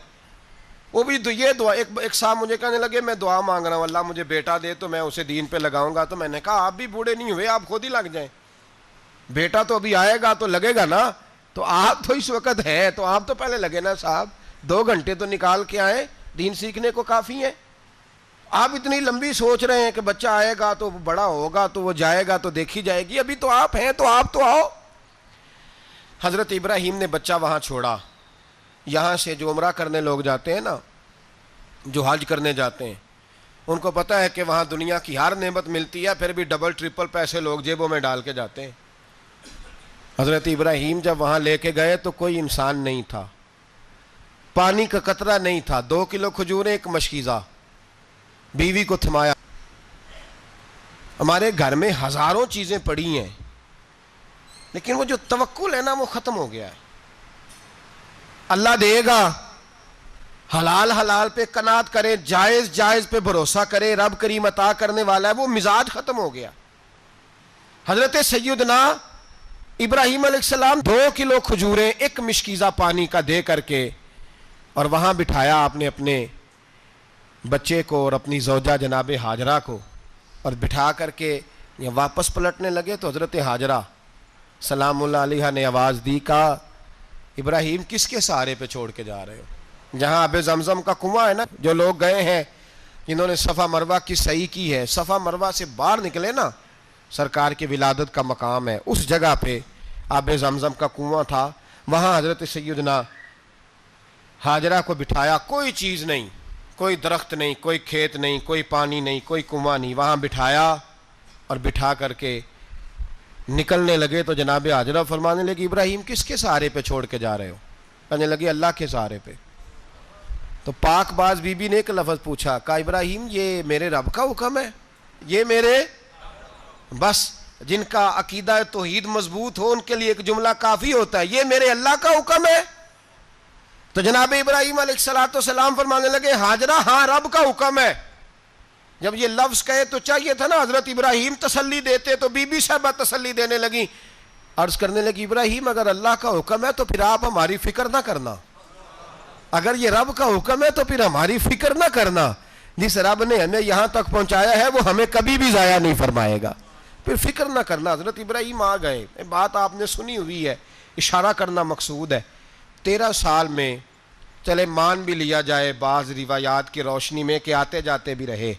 وہ بھی یہ دعا، ایک صاحب مجھے کہنے لگے میں دعا مانگ رہا ہوں اللہ مجھے بیٹا دے تو میں اسے دین پہ لگاؤں گا، تو میں نے کہا آپ بھی بوڑھے نہیں ہوئے، آپ خود ہی لگ جائیں، بیٹا تو ابھی آئے گا تو لگے گا نا، تو آپ تو اس وقت ہے تو آپ تو پہلے لگے نا صاحب، 2 گھنٹے تو نکال کے آئے، دین سیکھنے کو کافی ہے۔ آپ اتنی لمبی سوچ رہے ہیں کہ بچہ آئے گا تو بڑا ہوگا تو وہ جائے گا تو دیکھی جائے گی، ابھی تو آپ ہیں تو آپ تو آؤ۔ حضرت ابراہیم نے بچہ وہاں چھوڑا۔ یہاں سے جو عمرہ کرنے لوگ جاتے ہیں نا، جو حج کرنے جاتے ہیں، ان کو پتہ ہے کہ وہاں دنیا کی ہر نعمت ملتی ہے، پھر بھی ڈبل ٹرپل پیسے لوگ جیبوں میں ڈال کے جاتے ہیں۔ حضرت ابراہیم جب وہاں لے کے گئے تو کوئی انسان نہیں تھا، پانی کا قطرہ نہیں تھا، 2 کلو کھجوریں، ایک مشکیزہ، بیوی کو تھمایا۔ ہمارے گھر میں ہزاروں چیزیں پڑی ہیں، لیکن وہ جو توکل ہے نا وہ ختم ہو گیا ہے۔ اللہ دے گا، حلال حلال پہ قناعت کرے، جائز جائز پہ بھروسہ کرے، رب کریم عطا کرنے والا ہے، وہ مزاج ختم ہو گیا۔ حضرت سیدنا ابراہیم علیہ السلام 2 کلو کھجوریں، ایک مشکیزہ پانی کا دے کر کے، اور وہاں بٹھایا آپ نے اپنے بچے کو اور اپنی زوجہ جناب ہاجرہ کو، اور بٹھا کر کے واپس پلٹنے لگے تو حضرت ہاجرہ سلام اللہ علیہ نے آواز دی، کہا ابراہیم کس کے سہارے پہ چھوڑ کے جا رہے ہو؟ جہاں آب زمزم کا کنواں ہے نا، جو لوگ گئے ہیں جنہوں نے صفا مروہ کی صحیح کی ہے، صفا مروہ سے باہر نکلے نا، سرکار کی ولادت کا مقام ہے، اس جگہ پہ آب زمزم کا کنواں تھا، وہاں حضرت سیدنا ہاجرہ کو بٹھایا، کوئی چیز نہیں، کوئی درخت نہیں، کوئی کھیت نہیں، کوئی پانی نہیں، کوئی کنواں نہیں، وہاں بٹھایا اور بٹھا کر کے نکلنے لگے تو جناب ہاجرہ فرمانے لگی ابراہیم کس کے سہارے پہ چھوڑ کے جا رہے ہو؟ کہنے لگی اللہ کے سہارے پہ۔ تو پاک باز بی بی نے ایک لفظ پوچھا، کہا ابراہیم یہ میرے رب کا حکم ہے، یہ میرے بس جن کا عقیدہ توحید مضبوط ہو ان کے لیے ایک جملہ کافی ہوتا ہے، یہ میرے اللہ کا حکم ہے۔ تو جناب ابراہیم علیہ السلام فرمانے لگے ہاجرہ ہاں رب کا حکم ہے۔ جب یہ لفظ کہے تو چاہیے تھا نا حضرت ابراہیم تسلی دیتے، تو بی بی صاحبہ تسلی دینے لگی، عرض کرنے لگی ابراہیم اگر اللہ کا حکم ہے تو پھر آپ ہماری فکر نہ کرنا، اگر یہ رب کا حکم ہے تو پھر ہماری فکر نہ کرنا، جس رب نے ہمیں یہاں تک پہنچایا ہے وہ ہمیں کبھی بھی ضائع نہیں فرمائے گا، پھر فکر نہ کرنا۔ حضرت ابراہیم آ گئے، بات آپ نے سنی ہوئی ہے، اشارہ کرنا مقصود ہے۔ 13 سال میں چلے مان بھی لیا جائے بعض روایات کی روشنی میں کہ آتے جاتے بھی رہے،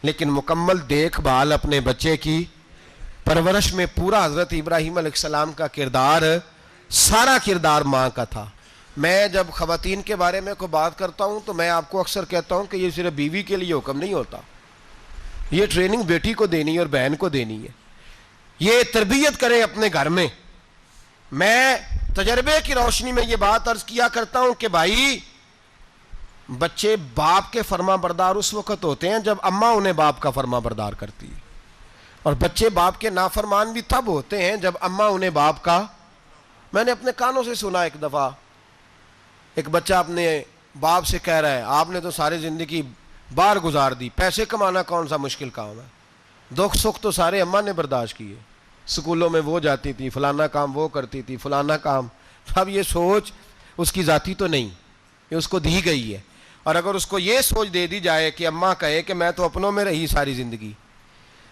لیکن مکمل دیکھ بھال اپنے بچے کی پرورش میں پورا حضرت ابراہیم علیہ السلام کا کردار، سارا کردار ماں کا تھا۔ میں جب خواتین کے بارے میں کوئی بات کرتا ہوں تو میں آپ کو اکثر کہتا ہوں کہ یہ صرف بیوی کے لیے حکم نہیں ہوتا، یہ ٹریننگ بیٹی کو دینی ہے اور بہن کو دینی ہے، یہ تربیت کریں اپنے گھر میں۔ میں تجربے کی روشنی میں یہ بات عرض کیا کرتا ہوں کہ بھائی بچے باپ کے فرما بردار اس وقت ہوتے ہیں جب اماں انہیں باپ کا فرما بردار کرتی ہے، اور بچے باپ کے نافرمان بھی تب ہوتے ہیں جب اماں انہیں باپ کا۔ میں نے اپنے کانوں سے سنا ایک دفعہ ایک بچہ اپنے باپ سے کہہ رہا ہے آپ نے تو ساری زندگی باہر گزار دی، پیسے کمانا کون سا مشکل کام ہے، دکھ سکھ تو سارے اماں نے برداشت کیے، سکولوں میں وہ جاتی تھی، فلانا کام وہ کرتی تھی، فلانا کام۔ اب یہ سوچ اس کی ذاتی تو نہیں، یہ اس کو دی گئی ہے، اور اگر اس کو یہ سوچ دے دی جائے کہ اماں کہے کہ میں تو اپنوں میں رہی ساری زندگی،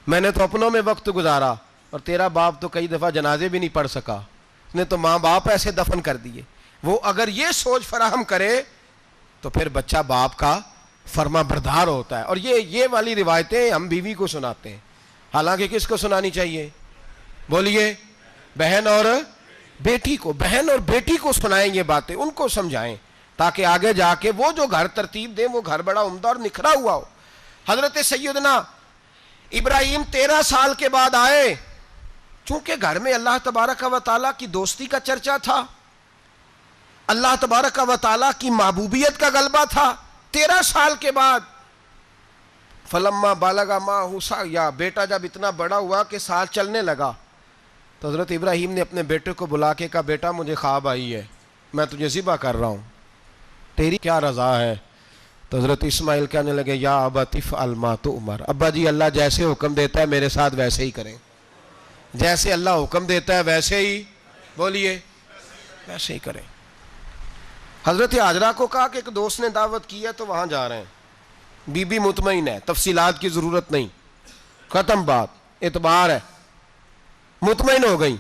میں نے تو اپنوں میں وقت گزارا، اور تیرا باپ تو کئی دفعہ جنازے بھی نہیں پڑھ سکا، اس نے تو ماں باپ ایسے دفن کر دیے، وہ اگر یہ سوچ فراہم کرے تو پھر بچہ باپ کا فرما بردار ہوتا ہے۔ اور یہ والی روایتیں ہم بیوی کو سناتے ہیں، حالانکہ کس کو سنانی چاہیے؟ بولیے، بہن اور بیٹی کو، بہن اور بیٹی کو سنائیں یہ باتیں، ان کو سمجھائیں تاکہ آگے جا کے وہ جو گھر ترتیب دیں وہ گھر بڑا عمدہ اور نکھرا ہوا ہو۔ حضرت سیدنا ابراہیم 13 سال کے بعد آئے، چونکہ گھر میں اللہ تبارک و تعالیٰ کی دوستی کا چرچا تھا، اللہ تبارک و تعالیٰ کی محبوبیت کا غلبہ تھا۔ 13 سال کے بعد فلما بالغ معہ سعیا، بیٹا جب اتنا بڑا ہوا کہ ساتھ چلنے لگا تو حضرت ابراہیم نے اپنے بیٹے کو بلا کے کہا بیٹا مجھے خواب آئی ہے، میں تجھے ذبح کر رہا ہوں، تیری کیا رضا ہے؟ تو حضرت اسماعیل کہنے لگے یا ابت افعل ما تؤمر، ابا جی اللہ جیسے حکم دیتا ہے میرے ساتھ ویسے ہی کریں، جیسے اللہ حکم دیتا ہے ویسے ہی، بولیے، ویسے ہی کریں۔ حضرت ہاجرہ کو کہا کہ ایک دوست نے دعوت کی ہے تو وہاں جا رہے ہیں، بی بی مطمئن ہے، تفصیلات کی ضرورت نہیں، ختم بات، اعتبار ہے، مطمئن ہو گئی۔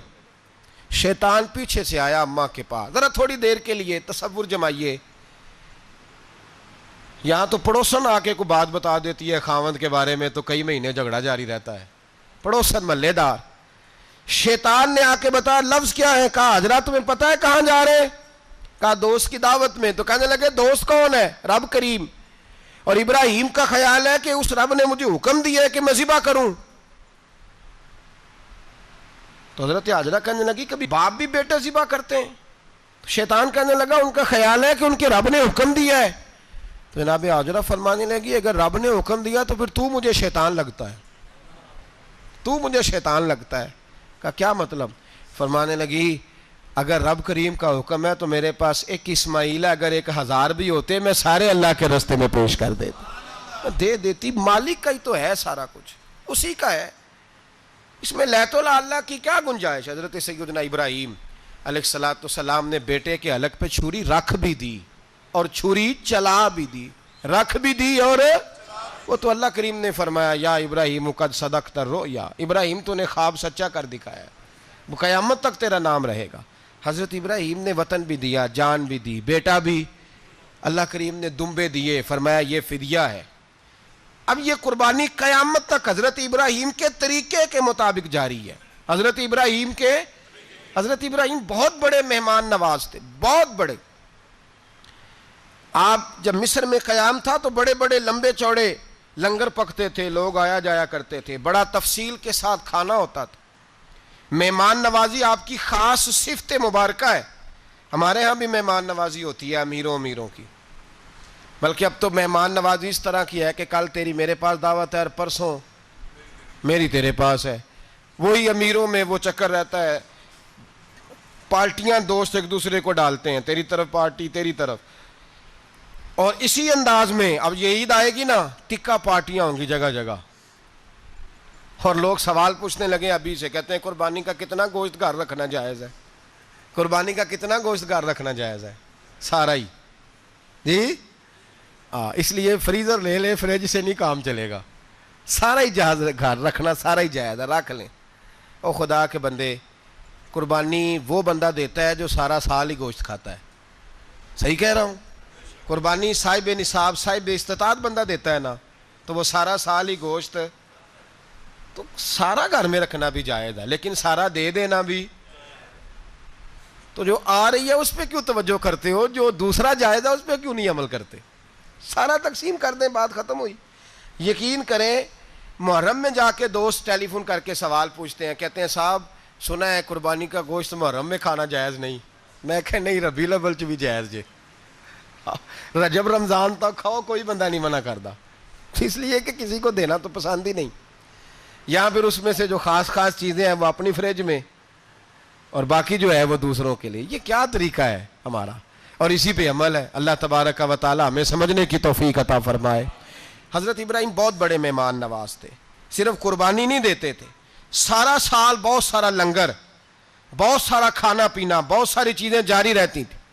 شیطان پیچھے سے آیا اماں کے پاس، ذرا تھوڑی دیر کے لیے تصور جمائیے، یہاں تو پڑوسن آ کے کوئی بات بتا دیتی ہے خاوند کے بارے میں تو کئی مہینے جھگڑا جاری رہتا ہے، پڑوسن محلے دار۔ شیطان نے آ کے بتایا لفظ کیا ہے؟ کہا حضرہ تمہیں پتہ ہے کہاں جا رہے ہیں؟ کہا دوست کی دعوت میں۔ تو کہنے لگے دوست کون ہے؟ رب کریم، اور ابراہیم کا خیال ہے کہ اس رب نے مجھے حکم دیا ہے کہ میں ذبح کروں۔ تو حضرت ہاجرہ کہنے لگی کبھی باپ بھی بیٹا ذبح کرتے ہیں؟ تو شیطان کہنے لگا ان کا خیال ہے کہ ان کے رب نے حکم دیا ہے۔ تو جناب ہاجرہ فرمانے لگی اگر رب نے حکم دیا تو پھر تو مجھے شیطان لگتا ہے، تو مجھے شیطان لگتا ہے۔ کہا کیا مطلب؟ فرمانے لگی اگر رب کریم کا حکم ہے تو میرے پاس ایک اسماعیل ہے، اگر 1000 بھی ہوتے میں سارے اللہ کے راستے میں پیش کر دیتی، دے دیتی، مالک کا ہی تو ہے سارا کچھ، اسی کا ہے، اس میں لیت اللہ کی کیا گنجائش؟ حضرت سیدنا ابراہیم علیہ السلام نے بیٹے کے حلق پہ چھری رکھ بھی دی اور چھری چلا بھی دی، رکھ بھی دی، اور وہ تو اللہ کریم نے فرمایا یا ابراہیم قد صدقت الرؤیا، ابراہیم تو نے خواب سچا کر دکھایا، وہ قیامت تک تیرا نام رہے گا۔ حضرت ابراہیم نے وطن بھی دیا، جان بھی دی، بیٹا بھی، اللہ کریم نے دمبے دیے، فرمایا یہ فدیہ ہے، اب یہ قربانی قیامت تک حضرت ابراہیم کے طریقے کے مطابق جاری ہے. حضرت ابراہیم بہت بڑے مہمان نواز تھے, بہت بڑے. آپ جب مصر میں قیام تھا تو بڑے بڑے لمبے چوڑے لنگر پکتے تھے, لوگ آیا جایا کرتے تھے, بڑا تفصیل کے ساتھ کھانا ہوتا تھا. مہمان نوازی آپ کی خاص صفت مبارکہ ہے. ہمارے ہاں بھی مہمان نوازی ہوتی ہے امیروں کی, بلکہ اب تو مہمان نوازی اس طرح کی ہے کہ کل تیری میرے پاس دعوت ہے اور پرسوں میری تیرے پاس ہے. وہی امیروں میں وہ چکر رہتا ہے, پارٹیاں دوست ایک دوسرے کو ڈالتے ہیں, تیری طرف پارٹی تیری طرف. اور اسی انداز میں اب یہ عید آئے گی نا, ٹکا پارٹیاں ہوں گی جگہ جگہ. اور لوگ سوال پوچھنے لگے ابھی سے, کہتے ہیں قربانی کا کتنا گوشت گھر رکھنا جائز ہے, قربانی کا کتنا گوشت گھر رکھنا جائز ہے؟ سارا ہی جی. اس لیے فریزر لے لے, فریج سے نہیں کام چلے گا. سارا ہی جہاز گھر رکھنا سارا ہی جائز ہے, رکھ لیں. او خدا کے بندے, قربانی وہ بندہ دیتا ہے جو سارا سال ہی گوشت کھاتا ہے. صحیح کہہ رہا ہوں؟ قربانی صاحب نصاب صاحب استطاعت بندہ دیتا ہے نا, تو وہ سارا سال ہی گوشت, تو سارا گھر میں رکھنا بھی جائز ہے, لیکن سارا دے دینا بھی. تو جو آ رہی ہے اس پہ کیوں توجہ کرتے ہو, جو دوسرا جائز ہے اس پہ کیوں نہیں عمل کرتے؟ سارا تقسیم کر دیں, بات ختم ہوئی. یقین کریں, محرم میں جا کے دوست ٹیلی فون کر کے سوال پوچھتے ہیں, کہتے ہیں صاحب سنا ہے قربانی کا گوشت محرم میں کھانا جائز نہیں. میں کہ نہیں, ربیع الاول چ بھی جائز جے, رجب رمضان تک کھاؤ, کوئی بندہ نہیں منع کرتا. اس لیے کہ کسی کو دینا تو پسند ہی نہیں. یا پھر اس میں سے جو خاص چیزیں ہیں وہ اپنی فریج میں, اور باقی جو ہے وہ دوسروں کے لیے. یہ کیا طریقہ ہے ہمارا؟ اور اسی پہ عمل ہے. اللہ تبارک و تعالی ہمیں سمجھنے کی توفیق عطا فرمائے. حضرت ابراہیم بہت بڑے مہمان نواز تھے. صرف قربانی نہیں دیتے تھے, سارا سال بہت سارا لنگر, بہت سارا کھانا پینا, بہت ساری چیزیں جاری رہتی تھیں.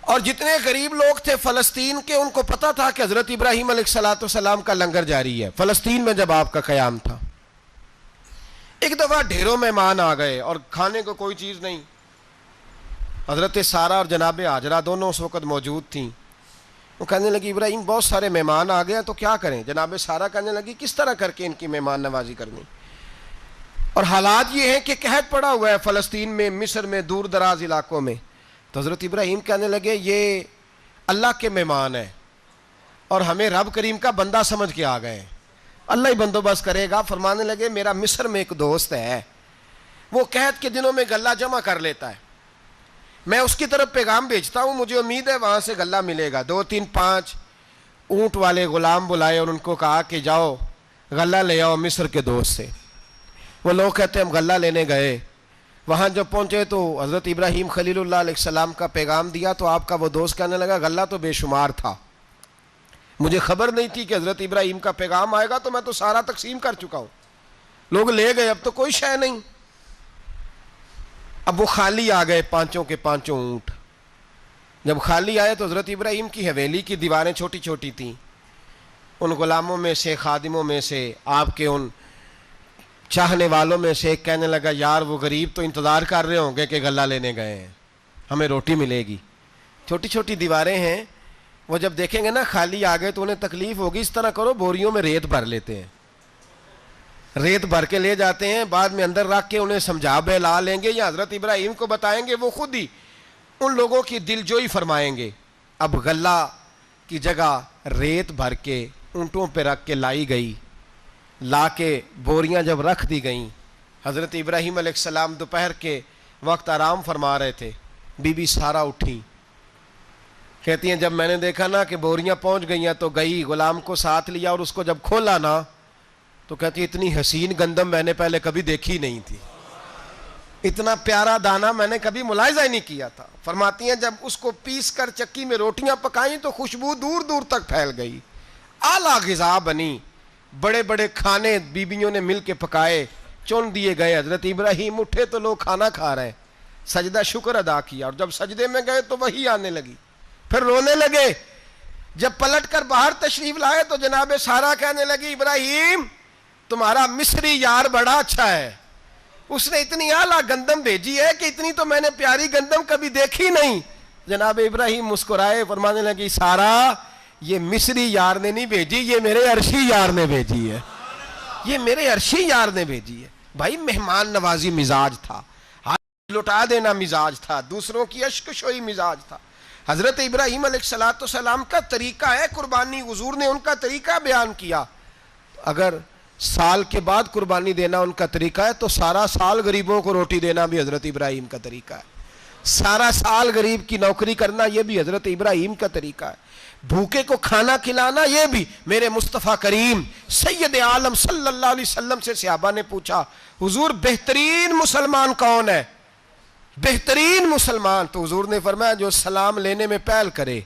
اور جتنے غریب لوگ تھے فلسطین کے, ان کو پتا تھا کہ حضرت ابراہیم علیہ السلام کا لنگر جاری ہے. فلسطین میں جب آپ کا قیام تھا, ایک دفعہ ڈھیروں مہمان آ گئے اور کھانے کو کوئی چیز نہیں. حضرت سارہ اور جناب ہاجرہ دونوں اس وقت موجود تھیں. وہ کہنے لگی ابراہیم بہت سارے مہمان آ گئے ہیں تو کیا کریں؟ جناب سارہ کہنے لگی کس طرح کر کے ان کی مہمان نوازی کرنی. اور حالات یہ ہیں کہ قحط پڑا ہوا ہے فلسطین میں, مصر میں, دور دراز علاقوں میں. تو حضرت ابراہیم کہنے لگے یہ اللہ کے مہمان ہیں اور ہمیں رب کریم کا بندہ سمجھ کے آ گئے ہیں, اللہ ہی بندوبست کرے گا. فرمانے لگے میرا مصر میں ایک دوست ہے, وہ قحط کے دنوں میں غلہ جمع کر لیتا ہے, میں اس کی طرف پیغام بھیجتا ہوں, مجھے امید ہے وہاں سے غلہ ملے گا. 2 3 5 اونٹ والے غلام بلائے اور ان کو کہا کہ جاؤ غلہ لے آؤ مصر کے دوست سے. وہ لوگ کہتے ہیں ہم غلہ لینے گئے, وہاں جب پہنچے تو حضرت ابراہیم خلیل اللہ علیہ السلام کا پیغام دیا تو آپ کا وہ دوست کہنے لگا غلہ تو بے شمار تھا, مجھے خبر نہیں تھی کہ حضرت ابراہیم کا پیغام آئے گا, تو میں تو سارا تقسیم کر چکا ہوں, لوگ لے گئے, اب تو کوئی شے نہیں. اب وہ خالی آ گئے 5 کے 5 اونٹ. جب خالی آئے تو حضرت ابراہیم کی حویلی کی دیواریں چھوٹی چھوٹی تھیں. ان غلاموں میں سے, خادموں میں سے, آپ کے ان چاہنے والوں میں سے ایک کہنے لگا یار وہ غریب تو انتظار کر رہے ہوں گے کہ غلہ لینے گئے ہیں, ہمیں روٹی ملے گی. چھوٹی چھوٹی دیواریں ہیں, وہ جب دیکھیں گے نا خالی آ گئے تو انہیں تکلیف ہوگی. اس طرح کرو بوریوں میں ریت بھر لیتے ہیں, ریت بھر کے لے جاتے ہیں, بعد میں اندر رکھ کے انہیں سمجھا بہلا لیں گے یا حضرت ابراہیم کو بتائیں گے, وہ خود ہی ان لوگوں کی دل جوئی فرمائیں گے. اب غلہ کی جگہ ریت بھر کے اونٹوں پہ رکھ کے لائی گئی. لا کے بوریاں جب رکھ دی گئیں, حضرت ابراہیم علیہ السلام دوپہر کے وقت آرام فرما رہے تھے. بی بی سارہ اٹھی, کہتی ہیں جب میں نے دیکھا نا کہ بوریاں پہنچ گئی ہیں تو گئی, غلام کو ساتھ لیا اور اس کو جب کھولا نا تو کہتی اتنی حسین گندم میں نے پہلے کبھی دیکھی نہیں تھی, اتنا پیارا دانہ میں نے کبھی ملاحظہ ہی نہیں کیا تھا. فرماتی ہیں جب اس کو پیس کر چکی میں روٹیاں پکائیں تو خوشبو دور دور تک پھیل گئی, اعلیٰ غذا بنی, بڑے بڑے کھانے بیبیوں نے مل کے پکائے, چن دیے گئے. حضرت ابراہیم اٹھے تو لوگ کھانا کھا رہے ہیں, سجدہ شکر ادا کیا, اور جب سجدے میں گئے تو وحی آنے لگی, پھر رونے لگے. جب پلٹ کر باہر تشریف لائے تو جناب سارہ کہنے لگی ابراہیم تمہارا مصری یار بڑا اچھا ہے, اس نے اتنی اعلیٰ گندم بھیجی ہے کہ اتنی تو میں نے پیاری گندم کبھی دیکھی نہیں. جناب ابراہیم مسکرائے, فرمانے لگی سارہ یہ مصری یار نے نہیں بھیجی، یہ میرے عرشی یار نے بھیجی ہے، یہ میرے عرشی یار نے بھیجی ہے۔ بھائی مہمان نوازی مزاج تھا، ہاتھ لٹا دینا مزاج تھا، دوسروں کی اشک شوئی مزاج تھا۔ حضرت ابراہیم علیہ السلام کا طریقہ ہے قربانی، حضور نے ان کا طریقہ بیان کیا۔ اگر سال کے بعد قربانی دینا ان کا طریقہ ہے تو سارا سال غریبوں کو روٹی دینا بھی حضرت ابراہیم کا طریقہ ہے، سارا سال غریب کی نوکری کرنا یہ بھی حضرت ابراہیم کا طریقہ ہے، بھوکے کو کھانا کھلانا یہ بھی۔ میرے مصطفیٰ کریم سید عالم صلی اللہ علیہ وسلم سے صحابہ نے پوچھا حضور بہترین مسلمان کون ہے؟ بہترین مسلمان؟ تو حضور نے فرمایا جو سلام لینے میں پہل کرے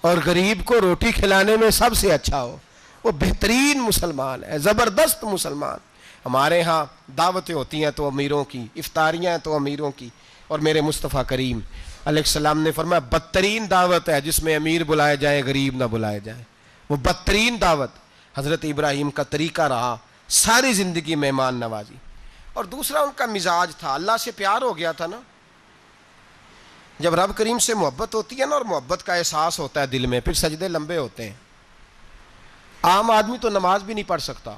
اور غریب کو روٹی کھلانے میں سب سے اچھا ہو، وہ بہترین مسلمان ہے، زبردست مسلمان۔ ہمارے ہاں دعوتیں ہوتی ہیں تو امیروں کی، افطاریاں ہیں تو امیروں کی، اور میرے مصطفیٰ کریم علیہ السلام نے فرمایا بدترین دعوت ہے جس میں امیر بلائے جائیں غریب نہ بلائے جائیں، وہ بدترین دعوت حضرت ابراہیم کا طریقہ رہا، ساری زندگی مہمان نوازی۔ اور دوسرا ان کا مزاج تھا، اللہ سے پیار ہو گیا تھا نا، جب رب کریم سے محبت ہوتی ہے نا اور محبت کا احساس ہوتا ہے دل میں، پھر سجدے لمبے ہوتے ہیں۔ عام آدمی تو نماز بھی نہیں پڑھ سکتا،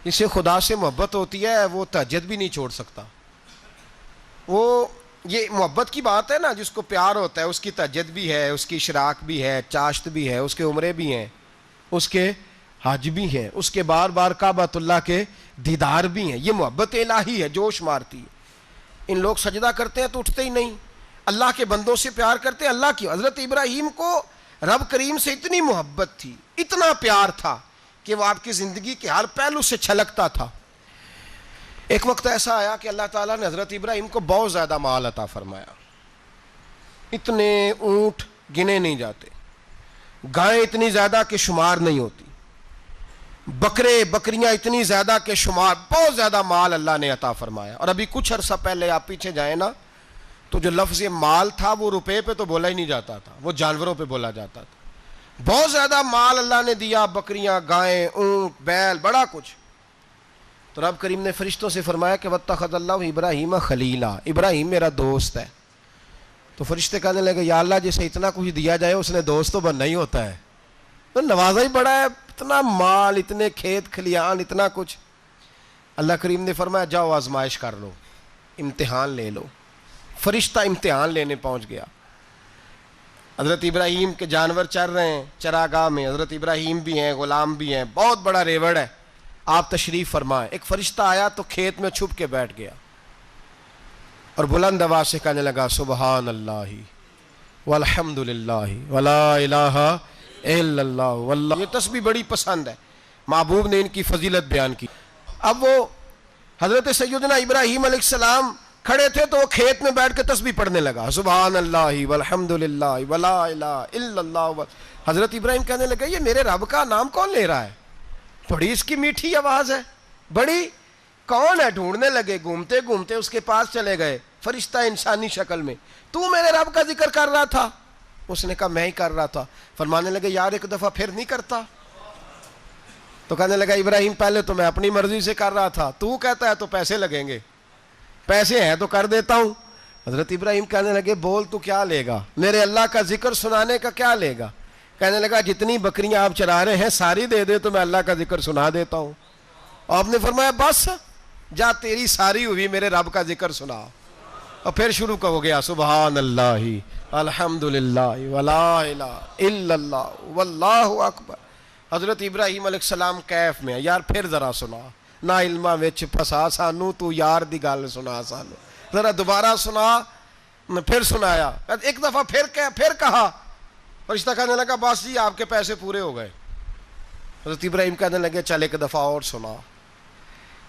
جس سے خدا سے محبت ہوتی ہے وہ تہجد بھی نہیں چھوڑ سکتا۔ وہ یہ محبت کی بات ہے نا، جس کو پیار ہوتا ہے اس کی تہجد بھی ہے، اس کی اشراق بھی ہے، چاشت بھی ہے، اس کے عمرے بھی ہیں، اس کے حج بھی ہیں، اس کے بار بار کعبۃ اللہ کے دیدار بھی ہیں۔ یہ محبت الہی ہے، جوش مارتی ہے۔ ان لوگ سجدہ کرتے ہیں تو اٹھتے ہی نہیں، اللہ کے بندوں سے پیار کرتے ہیں اللہ کی۔ حضرت ابراہیم کو رب کریم سے اتنی محبت تھی، اتنا پیار تھا کہ وہ آپ کی زندگی کے ہر پہلو سے چھلکتا تھا۔ ایک وقت ایسا آیا کہ اللہ تعالیٰ نے حضرت ابراہیم کو بہت زیادہ مال عطا فرمایا، اتنے اونٹ گنے نہیں جاتے، گائیں اتنی زیادہ کہ شمار نہیں ہوتی، بکرے بکریاں اتنی زیادہ کہ شمار، بہت زیادہ مال اللہ نے عطا فرمایا۔ اور ابھی کچھ عرصہ پہلے آپ پیچھے جائیں نا تو جو لفظ مال تھا وہ روپے پہ تو بولا ہی نہیں جاتا تھا، وہ جانوروں پہ بولا جاتا تھا۔ بہت زیادہ مال اللہ نے دیا، بکریاں، گائیں، اونٹ، بیل، بڑا کچھ۔ تو رب کریم نے فرشتوں سے فرمایا کہ وَاتَّخَذَ اللَّهُ ابراہیم خلیلا، ابراہیم میرا دوست ہے۔ تو فرشتے کہنے لگے یا اللہ جسے اتنا کچھ دیا جائے اس نے دوست تو بننا ہی ہوتا ہے، تو نوازا ہی بڑا ہے، اتنا مال، اتنے کھیت کھلیان، اتنا کچھ۔ اللہ کریم نے فرمایا جاؤ آزمائش کر لو، امتحان لے لو۔ فرشتہ امتحان لینے پہنچ گیا۔ حضرت ابراہیم کے جانور چر رہے ہیں چراگاہ میں، حضرت ابراہیم بھی ہیں، غلام بھی ہیں، بہت بڑا ریوڑ ہے، آپ تشریف فرمائیں۔ ایک فرشتہ آیا تو کھیت میں چھپ کے بیٹھ گیا اور بلند آواز سے کہنے لگا سبحان اللہ والحمد للہ ولا الہ الا اللہ واللہ۔ یہ تسبیح بڑی پسند ہے، محبوب نے ان کی فضیلت بیان کی۔ اب وہ حضرت سیدنا ابراہیم علیہ السلام کھڑے تھے تو وہ کھیت میں بیٹھ کے تسبیح پڑھنے لگا سبحان اللہ والحمد للہ ولا الہ الا اللہ۔ حضرت ابراہیم کہنے لگے یہ میرے رب کا نام کون لے رہا ہے؟ بڑی اس کی میٹھی آواز ہے، بڑی، کون ہے؟ ڈھونڈنے لگے، گھومتے گھومتے اس کے پاس چلے گئے، فرشتہ انسانی شکل میں، تو میرے رب کا ذکر کر رہا تھا؟ اس نے کہا میں ہی کر رہا تھا۔ فرمانے لگے یار ایک دفعہ پھر نہیں کرتا؟ تو کہنے لگا ابراہیم پہلے تو میں اپنی مرضی سے کر رہا تھا، تو کہتا ہے تو پیسے لگیں گے، پیسے ہیں تو کر دیتا ہوں۔ حضرت ابراہیم کہنے لگے بول تو کیا لے گا؟ میرے اللہ کا ذکر سنانے کا کیا لے گا؟ کہنے لگا جتنی بکریاں آپ چرا رہے ہیں ساری دے دے تو میں اللہ کا ذکر سنا دیتا ہوں۔ اور آپ نے فرمایا بس جا تیری ساری ہوئی، میرے رب کا ذکر سنا۔ اور پھر شروع ہو گیا سبحان اللہ الحمد للہ ولا الہ الا اللہ واللہ اکبر۔ حضرت ابراہیم علیہ السلام کیف میں یار پھر ذرا سنا، نہ علماں وچ پھسا سانو، تو یار دی گل سنا سانو، ذرا دوبارہ سنا۔ پھر سنایا، ایک دفعہ پھر کہا، فرشتہ کہنے لگا بس جی آپ کے پیسے پورے ہو گئے۔ حضرت ابراہیم کہنے لگے چل ایک دفعہ اور سنا۔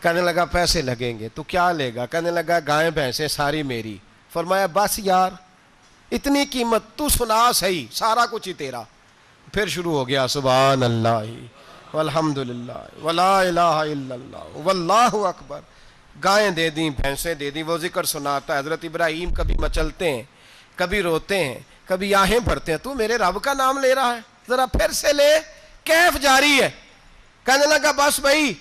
کہنے لگا پیسے لگیں گے، تو کیا لے گا؟ کہنے لگا گائیں بھینسیں ساری میری۔ فرمایا بس یار اتنی قیمت، تو سنا صحیح، سارا کچھ ہی تیرا۔ پھر شروع ہو گیا سبحان اللہ والحمد للہ ولا الہ الا اللہ واللہ اکبر۔ گائیں دے دیں، بھینسیں دے دیں، وہ ذکر سناتا ہے۔ حضرت ابراہیم کبھی مچلتے ہیں، کبھی روتے ہیں، کبھی آہیں بھرتے ہیں، تو میرے رب کا نام لے رہا ہے، ذرا پھر سے لے۔ کیف جاری ہے۔ کہنے لگا بس بھائی۔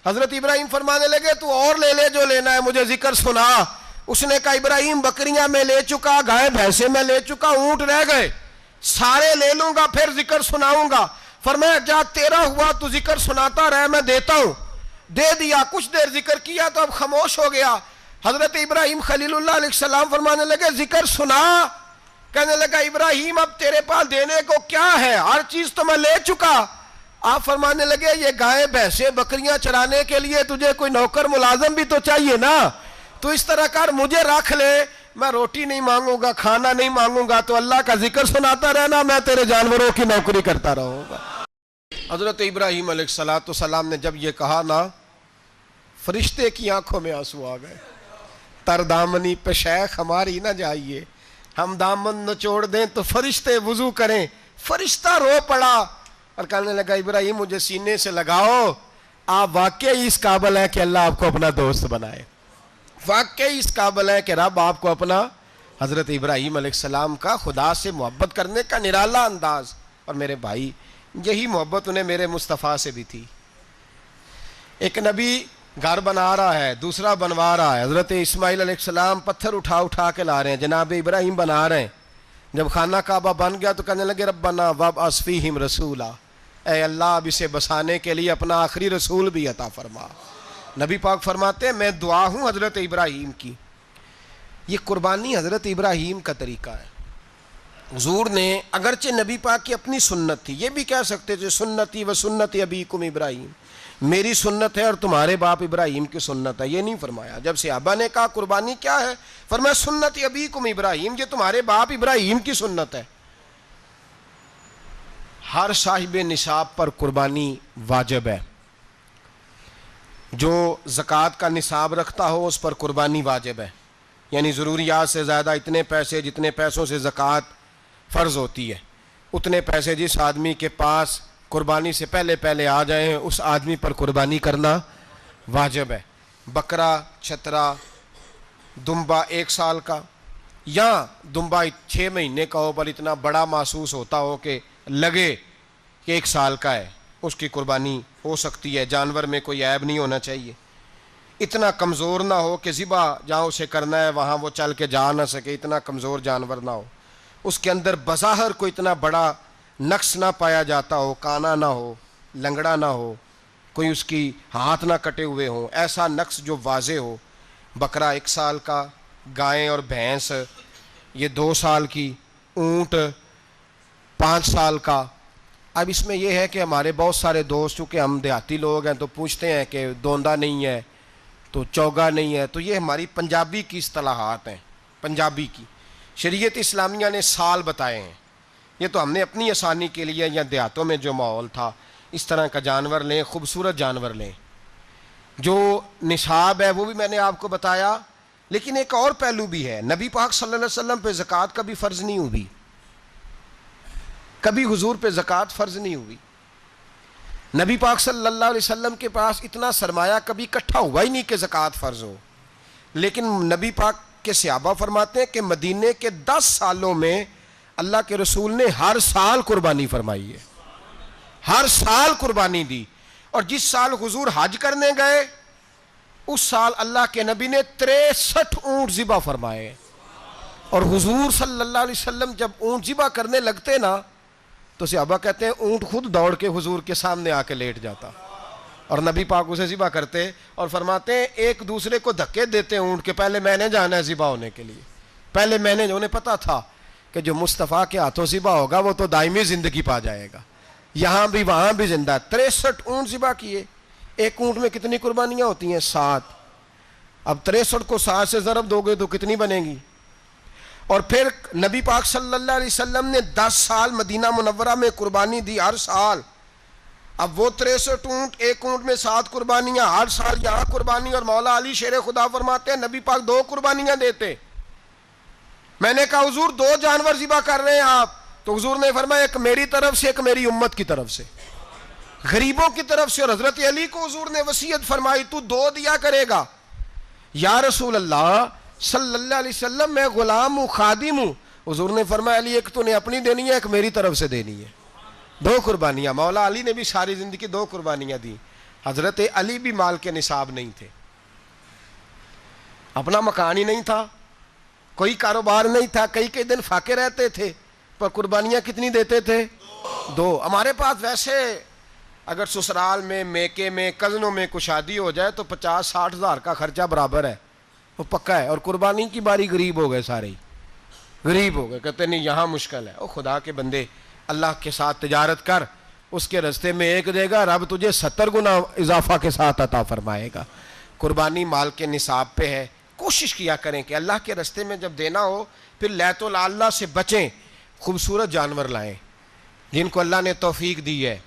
حضرت ابراہیم فرمانے لگے تو اور لے لے جو لینا ہے، مجھے ذکر سنا۔ اس نے کہا ابراہیم بکریاں میں لے چکا، گائے بھینسیں میں لے چکا، اونٹ رہ گئے، سارے لے لوں گا پھر ذکر سناؤں گا. فرمایا جا تیرا ہوا تو ذکر سناتا رہے, میں دیتا ہوں. دے دیا, کچھ دیر ذکر کیا تو اب خاموش ہو گیا. حضرت ابراہیم خلیل اللہ علیہ السلام فرمانے لگے ذکر سنا. کہنے لگا ابراہیم اب تیرے پاس دینے کو کیا ہے, ہر چیز تو میں لے چکا. آپ فرمانے لگے یہ گائے بھینسیں بکریاں چرانے کے لیے تجھے کوئی نوکر ملازم بھی تو چاہیے نا, تو اس طرح کر مجھے رکھ لے, میں روٹی نہیں مانگوں گا, کھانا نہیں مانگوں گا, تو اللہ کا ذکر سناتا رہنا, میں تیرے جانوروں کی نوکری کرتا رہوں گا. حضرت ابراہیم علیہ السلام نے جب یہ کہا نا, فرشتے کی آنکھوں میں آنسو آ گئے. تر دامنی پہ شیخ ہماری نہ جائیے, ہم دامن نچوڑ دیں تو فرشتے وضو کریں. فرشتہ رو پڑا اور کہنے لگا ابراہیم مجھے سینے سے لگاؤ, آپ واقعی اس قابل ہیں کہ اللہ آپ کو اپنا دوست بنائے, واقعی اس قابل ہے کہ رب آپ کو اپنا. حضرت ابراہیم علیہ السلام کا خدا سے محبت کرنے کا نرالا انداز. اور میرے بھائی یہی محبت انہیں میرے مصطفیٰ سے بھی تھی. ایک نبی گھر بنا رہا ہے, دوسرا بنوا رہا ہے. حضرت اسماعیل علیہ السلام پتھر اٹھا اٹھا کے لا رہے ہیں, جناب ابراہیم بنا رہے ہیں. جب خانہ کعبہ بن گیا تو کہنے لگے ربنا وابعث فیہم رسولا, اے اللہ اب اسے بسانے کے لیے اپنا آخری رسول بھی عطا فرما. نبی پاک فرماتے ہیں میں دعا ہوں حضرت ابراہیم کی. یہ قربانی حضرت ابراہیم کا طریقہ ہے. حضور نے اگرچہ نبی پاک کی اپنی سنت تھی, یہ بھی کہہ سکتے تھے سنتی و سنت ابیکم ابراہیم, میری سنت ہے اور تمہارے باپ ابراہیم کی سنت ہے, یہ نہیں فرمایا. جب صحابہ نے کہا قربانی کیا ہے, فرمایا سنت ابیکم ابراہیم, یہ تمہارے باپ ابراہیم کی سنت ہے. ہر صاحب نصاب پر قربانی واجب ہے. جو زکوٰۃ کا نصاب رکھتا ہو اس پر قربانی واجب ہے, یعنی ضروریات سے زیادہ اتنے پیسے جتنے پیسوں سے زکوٰۃ فرض ہوتی ہے, اتنے پیسے جس آدمی کے پاس قربانی سے پہلے پہلے آ جائیں اس آدمی پر قربانی کرنا واجب ہے. بکرا, چھترا, دمبا 1 سال کا یا دمبا 6 مہینے کا ہو پر اتنا بڑا محسوس ہوتا ہو کہ لگے کہ 1 سال کا ہے, اس کی قربانی ہو سکتی ہے. جانور میں کوئی عیب نہیں ہونا چاہیے, اتنا کمزور نہ ہو کہ ذبح جہاں اسے کرنا ہے وہاں وہ چل کے جا نہ سکے, اتنا کمزور جانور نہ ہو, اس کے اندر بظاہر کوئی اتنا بڑا نقص نہ پایا جاتا ہو, کانا نہ ہو, لنگڑا نہ ہو, کوئی اس کی ہاتھ نہ کٹے ہوئے ہوں, ایسا نقص جو واضح ہو. بکرا 1 سال کا, گائیں اور بھینس یہ 2 سال کی, اونٹ 5 سال کا. اب اس میں یہ ہے کہ ہمارے بہت سارے دوست چونکہ ہم دیہاتی لوگ ہیں تو پوچھتے ہیں کہ دوندا نہیں ہے تو چوگا نہیں ہے, تو یہ ہماری پنجابی کی اصطلاحات ہیں. پنجابی کی شریعت اسلامیہ نے سال بتائے ہیں, یہ تو ہم نے اپنی آسانی کے لیے یا دیہاتوں میں جو ماحول تھا اس طرح کا جانور لیں, خوبصورت جانور لیں. جو نصاب ہے وہ بھی میں نے آپ کو بتایا, لیکن ایک اور پہلو بھی ہے. نبی پاک صلی اللہ علیہ وسلم پہ زکوٰۃ کبھی فرض نہیں ہوئی, کبھی حضور پہ زکوٰۃ فرض نہیں ہوئی. نبی پاک صلی اللہ علیہ وسلم کے پاس اتنا سرمایہ کبھی اکٹھا ہوا ہی نہیں کہ زکوٰۃ فرض ہو. لیکن نبی پاک کے صحابہ فرماتے ہیں کہ مدینے کے 10 سالوں میں اللہ کے رسول نے ہر سال قربانی فرمائی ہے, ہر سال قربانی دی. اور جس سال حضور حج کرنے گئے اس سال اللہ کے نبی نے 63 اونٹ ذبح فرمائے. اور حضور صلی اللہ علیہ وسلم جب اونٹ ذبح کرنے لگتے نا تو صحابہ کہتے ہیں اونٹ خود دوڑ کے حضور کے سامنے آ کے لیٹ جاتا, اور نبی پاک اسے ذبح کرتے اور فرماتے ہیں ایک دوسرے کو دھکے دیتے اونٹ کے, پہلے میں نے جانا ہے ذبح ہونے کے لیے, پہلے میں نے. انہیں پتا تھا کہ جو مصطفیٰ کے ہاتھوں ذبح ہوگا وہ تو دائمی زندگی پا جائے گا, یہاں بھی وہاں بھی زندہ. 63 اونٹ ذبح کیے. ایک اونٹ میں کتنی قربانیاں ہوتی ہیں؟ 7. اب 63 کو 7 سے ضرب دو گے تو کتنی بنے گی؟ اور پھر نبی پاک صلی اللہ علیہ وسلم نے 10 سال مدینہ منورہ میں قربانی دی, ہر سال. اب وہ 63 اونٹ, ایک اونٹ میں 7 قربانیاں, ہر سال یہاں قربانی. اور مولا علی شیر خدا فرماتے ہیں نبی پاک 2 قربانیاں دیتے. میں نے کہا حضور 2 جانور ذبح کر رہے ہیں آپ, تو حضور نے فرمایا ایک میری طرف سے ایک میری امت کی طرف سے, غریبوں کی طرف سے. اور حضرت علی کو حضور نے وصیت فرمائی تو 2 دیا کرے گا. یا رسول اللہ صلی اللہ علیہ وسلم میں غلام ہوں, خادم ہوں. حضور نے فرمایا علی ایک تو نے اپنی دینی ہے, ایک میری طرف سے دینی ہے. 2 قربانیاں. مولا علی نے بھی ساری زندگی 2 قربانیاں دی. حضرت علی بھی مال کے نصاب نہیں تھے, اپنا مکان ہی نہیں تھا, کوئی کاروبار نہیں تھا, کئی دن فاقے رہتے تھے. پر قربانیاں کتنی دیتے تھے؟ 2۔ ہمارے پاس ویسے اگر سسرال میں، میکے میں، کزنوں میں کچھ شادی ہو جائے تو 50-60 ہزار کا خرچہ برابر ہے، وہ پکا ہے۔ اور قربانی کی باری غریب ہو گئے، سارے ہی غریب ہو گئے، کہتے نہیں یہاں مشکل ہے۔ او خدا کے بندے، اللہ کے ساتھ تجارت کر، اس کے رستے میں 1 دے گا، رب تجھے 70 گنا اضافہ کے ساتھ عطا فرمائے گا۔ قربانی مال کے نصاب پہ ہے، کوشش کیا کریں کہ اللہ کے رستے میں جب دینا ہو پھر لیت اللہ سے بچیں، خوبصورت جانور لائیں۔ جن کو اللہ نے توفیق دی ہے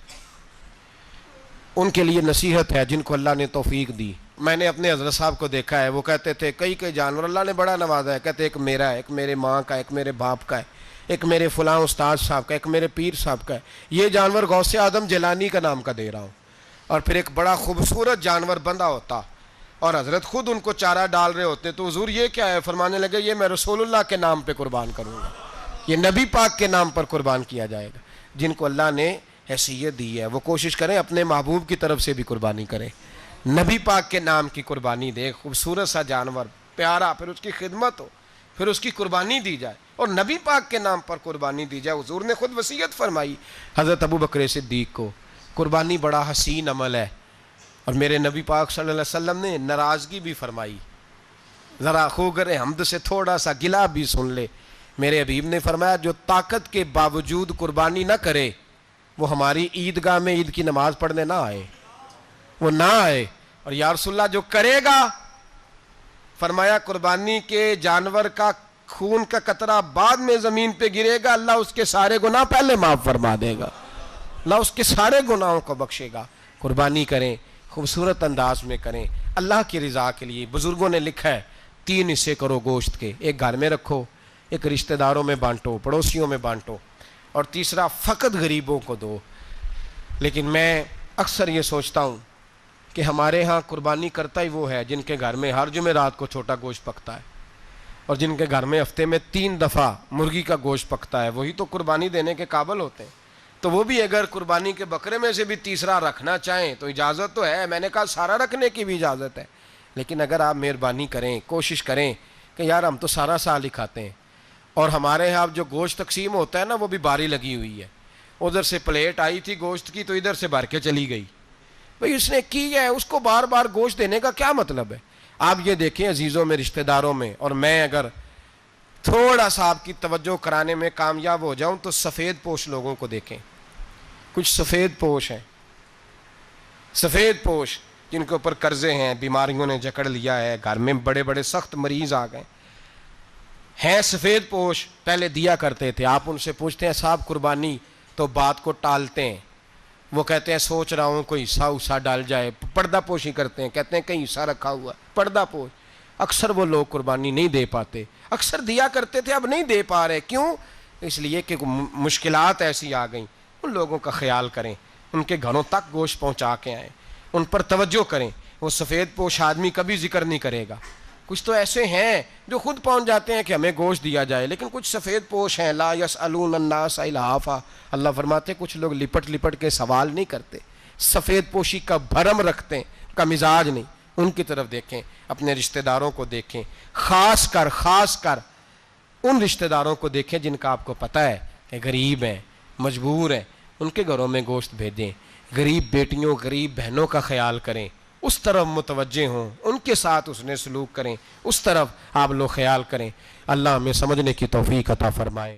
ان کے لیے نصیحت ہے، جن کو اللہ نے توفیق دی۔ میں نے اپنے حضرت صاحب کو دیکھا ہے، وہ کہتے تھے کئی جانور اللہ نے بڑا نوازا ہے، کہتے ایک میرا ہے، ایک میرے ماں کا، ایک میرے باپ کا ہے، ایک میرے فلاں استاد صاحب کا، ایک میرے پیر صاحب کا ہے۔ یہ جانور غوث اعظم جیلانی کا نام کا دے رہا ہوں۔ اور پھر ایک بڑا خوبصورت جانور بندھا ہوتا اور حضرت خود ان کو چارہ ڈال رہے ہوتے، تو حضور یہ کیا ہے؟ فرمانے لگے یہ میں رسول اللہ کے نام پہ قربان کروں گا، یہ نبی پاک کے نام پر قربان کیا جائے گا۔ جن کو اللہ نے حیثیت دی ہے وہ کوشش کریں اپنے محبوب کی طرف سے بھی قربانی کریں، نبی پاک کے نام کی قربانی دے، خوبصورت سا جانور پیارا، پھر اس کی خدمت ہو، پھر اس کی قربانی دی جائے اور نبی پاک کے نام پر قربانی دی جائے۔ حضور نے خود وصیت فرمائی حضرت ابو بکر صدیق کو، قربانی بڑا حسین عمل ہے، اور میرے نبی پاک صلی اللہ علیہ وسلم نے ناراضگی بھی فرمائی، ذرا خوگر حمد سے تھوڑا سا گلا بھی سن لے۔ میرے حبیب نے فرمایا جو طاقت کے باوجود قربانی نہ کرے وہ ہماری عیدگاہ میں عید کی نماز پڑھنے نہ آئے، وہ نہ آئے۔ اور یا رسول اللہ جو کرے گا، فرمایا قربانی کے جانور کا خون کا قطرہ بعد میں زمین پہ گرے گا، اللہ اس کے سارے گناہ پہلے معاف فرما دے گا، اللہ اس کے سارے گناہوں کو بخشے گا۔ قربانی کریں، خوبصورت انداز میں کریں، اللہ کی رضا کے لیے۔ بزرگوں نے لکھا ہے 3 حصے کرو گوشت کے، ایک گھر میں رکھو، ایک رشتہ داروں میں بانٹو، پڑوسیوں میں بانٹو، اور تیسرا فقط غریبوں کو دو۔ لیکن میں اکثر یہ سوچتا ہوں کہ ہمارے ہاں قربانی کرتا ہی وہ ہے جن کے گھر میں ہر جمعرات کو چھوٹا گوشت پکتا ہے، اور جن کے گھر میں ہفتے میں 3 دفعہ مرغی کا گوشت پکتا ہے، وہی تو قربانی دینے کے قابل ہوتے ہیں۔ تو وہ بھی اگر قربانی کے بکرے میں سے بھی تیسرا رکھنا چاہیں تو اجازت تو ہے، میں نے کہا سارا رکھنے کی بھی اجازت ہے، لیکن اگر آپ مہربانی کریں، کوشش کریں کہ یار ہم تو سارا سال ہی کھاتے ہیں، اور ہمارے یہاں جو گوشت تقسیم ہوتا ہے نا وہ بھی باری لگی ہوئی ہے، ادھر سے پلیٹ آئی تھی گوشت کی تو ادھر سے بھر کے چلی گئی، بھئی اس نے کی ہے، اس کو بار بار گوشت دینے کا کیا مطلب ہے؟ آپ یہ دیکھیں عزیزوں میں، رشتہ داروں میں، اور میں اگر تھوڑا سا آپ کی توجہ کرانے میں کامیاب ہو جاؤں تو سفید پوش لوگوں کو دیکھیں، کچھ سفید پوش ہیں، سفید پوش جن کے اوپر قرضے ہیں، بیماریوں نے جکڑ لیا ہے، گھر میں بڑے بڑے سخت مریض آ گئے ہیں، سفید پوش پہلے دیا کرتے تھے۔ آپ ان سے پوچھتے ہیں صاحب قربانی، تو بات کو ٹالتے ہیں، وہ کہتے ہیں سوچ رہا ہوں کوئی حصہ ڈال جائے، پردہ پوشی کرتے ہیں، کہتے ہیں کہیں حصہ رکھا ہوا پردہ پوش۔ اکثر وہ لوگ قربانی نہیں دے پاتے، اکثر دیا کرتے تھے اب نہیں دے پا رہے، کیوں؟ اس لیے کہ مشکلات ایسی آ گئیں۔ ان لوگوں کا خیال کریں، ان کے گھروں تک گوشت پہنچا کے آئیں، ان پر توجہ کریں۔ وہ سفید پوش آدمی کبھی ذکر نہیں کرے گا، کچھ تو ایسے ہیں جو خود پہنچ جاتے ہیں کہ ہمیں گوشت دیا جائے، لیکن کچھ سفید پوش ہیں لا یسألون الناس الحافا، اللہ فرماتے کچھ لوگ لپٹ لپٹ کے سوال نہیں کرتے، سفید پوشی کا بھرم رکھتے ہیں، کا مزاج نہیں۔ ان کی طرف دیکھیں، اپنے رشتہ داروں کو دیکھیں، خاص کر ان رشتہ داروں کو دیکھیں جن کا آپ کو پتہ ہے کہ غریب ہیں، مجبور ہیں، ان کے گھروں میں گوشت بھیجیں۔ غریب بیٹیوں، غریب بہنوں کا خیال کریں، اس طرف متوجہ ہوں، ان کے ساتھ اس نے سلوک کریں، اس طرف آپ لوگ خیال کریں۔ اللہ ہمیں سمجھنے کی توفیق عطا فرمائے۔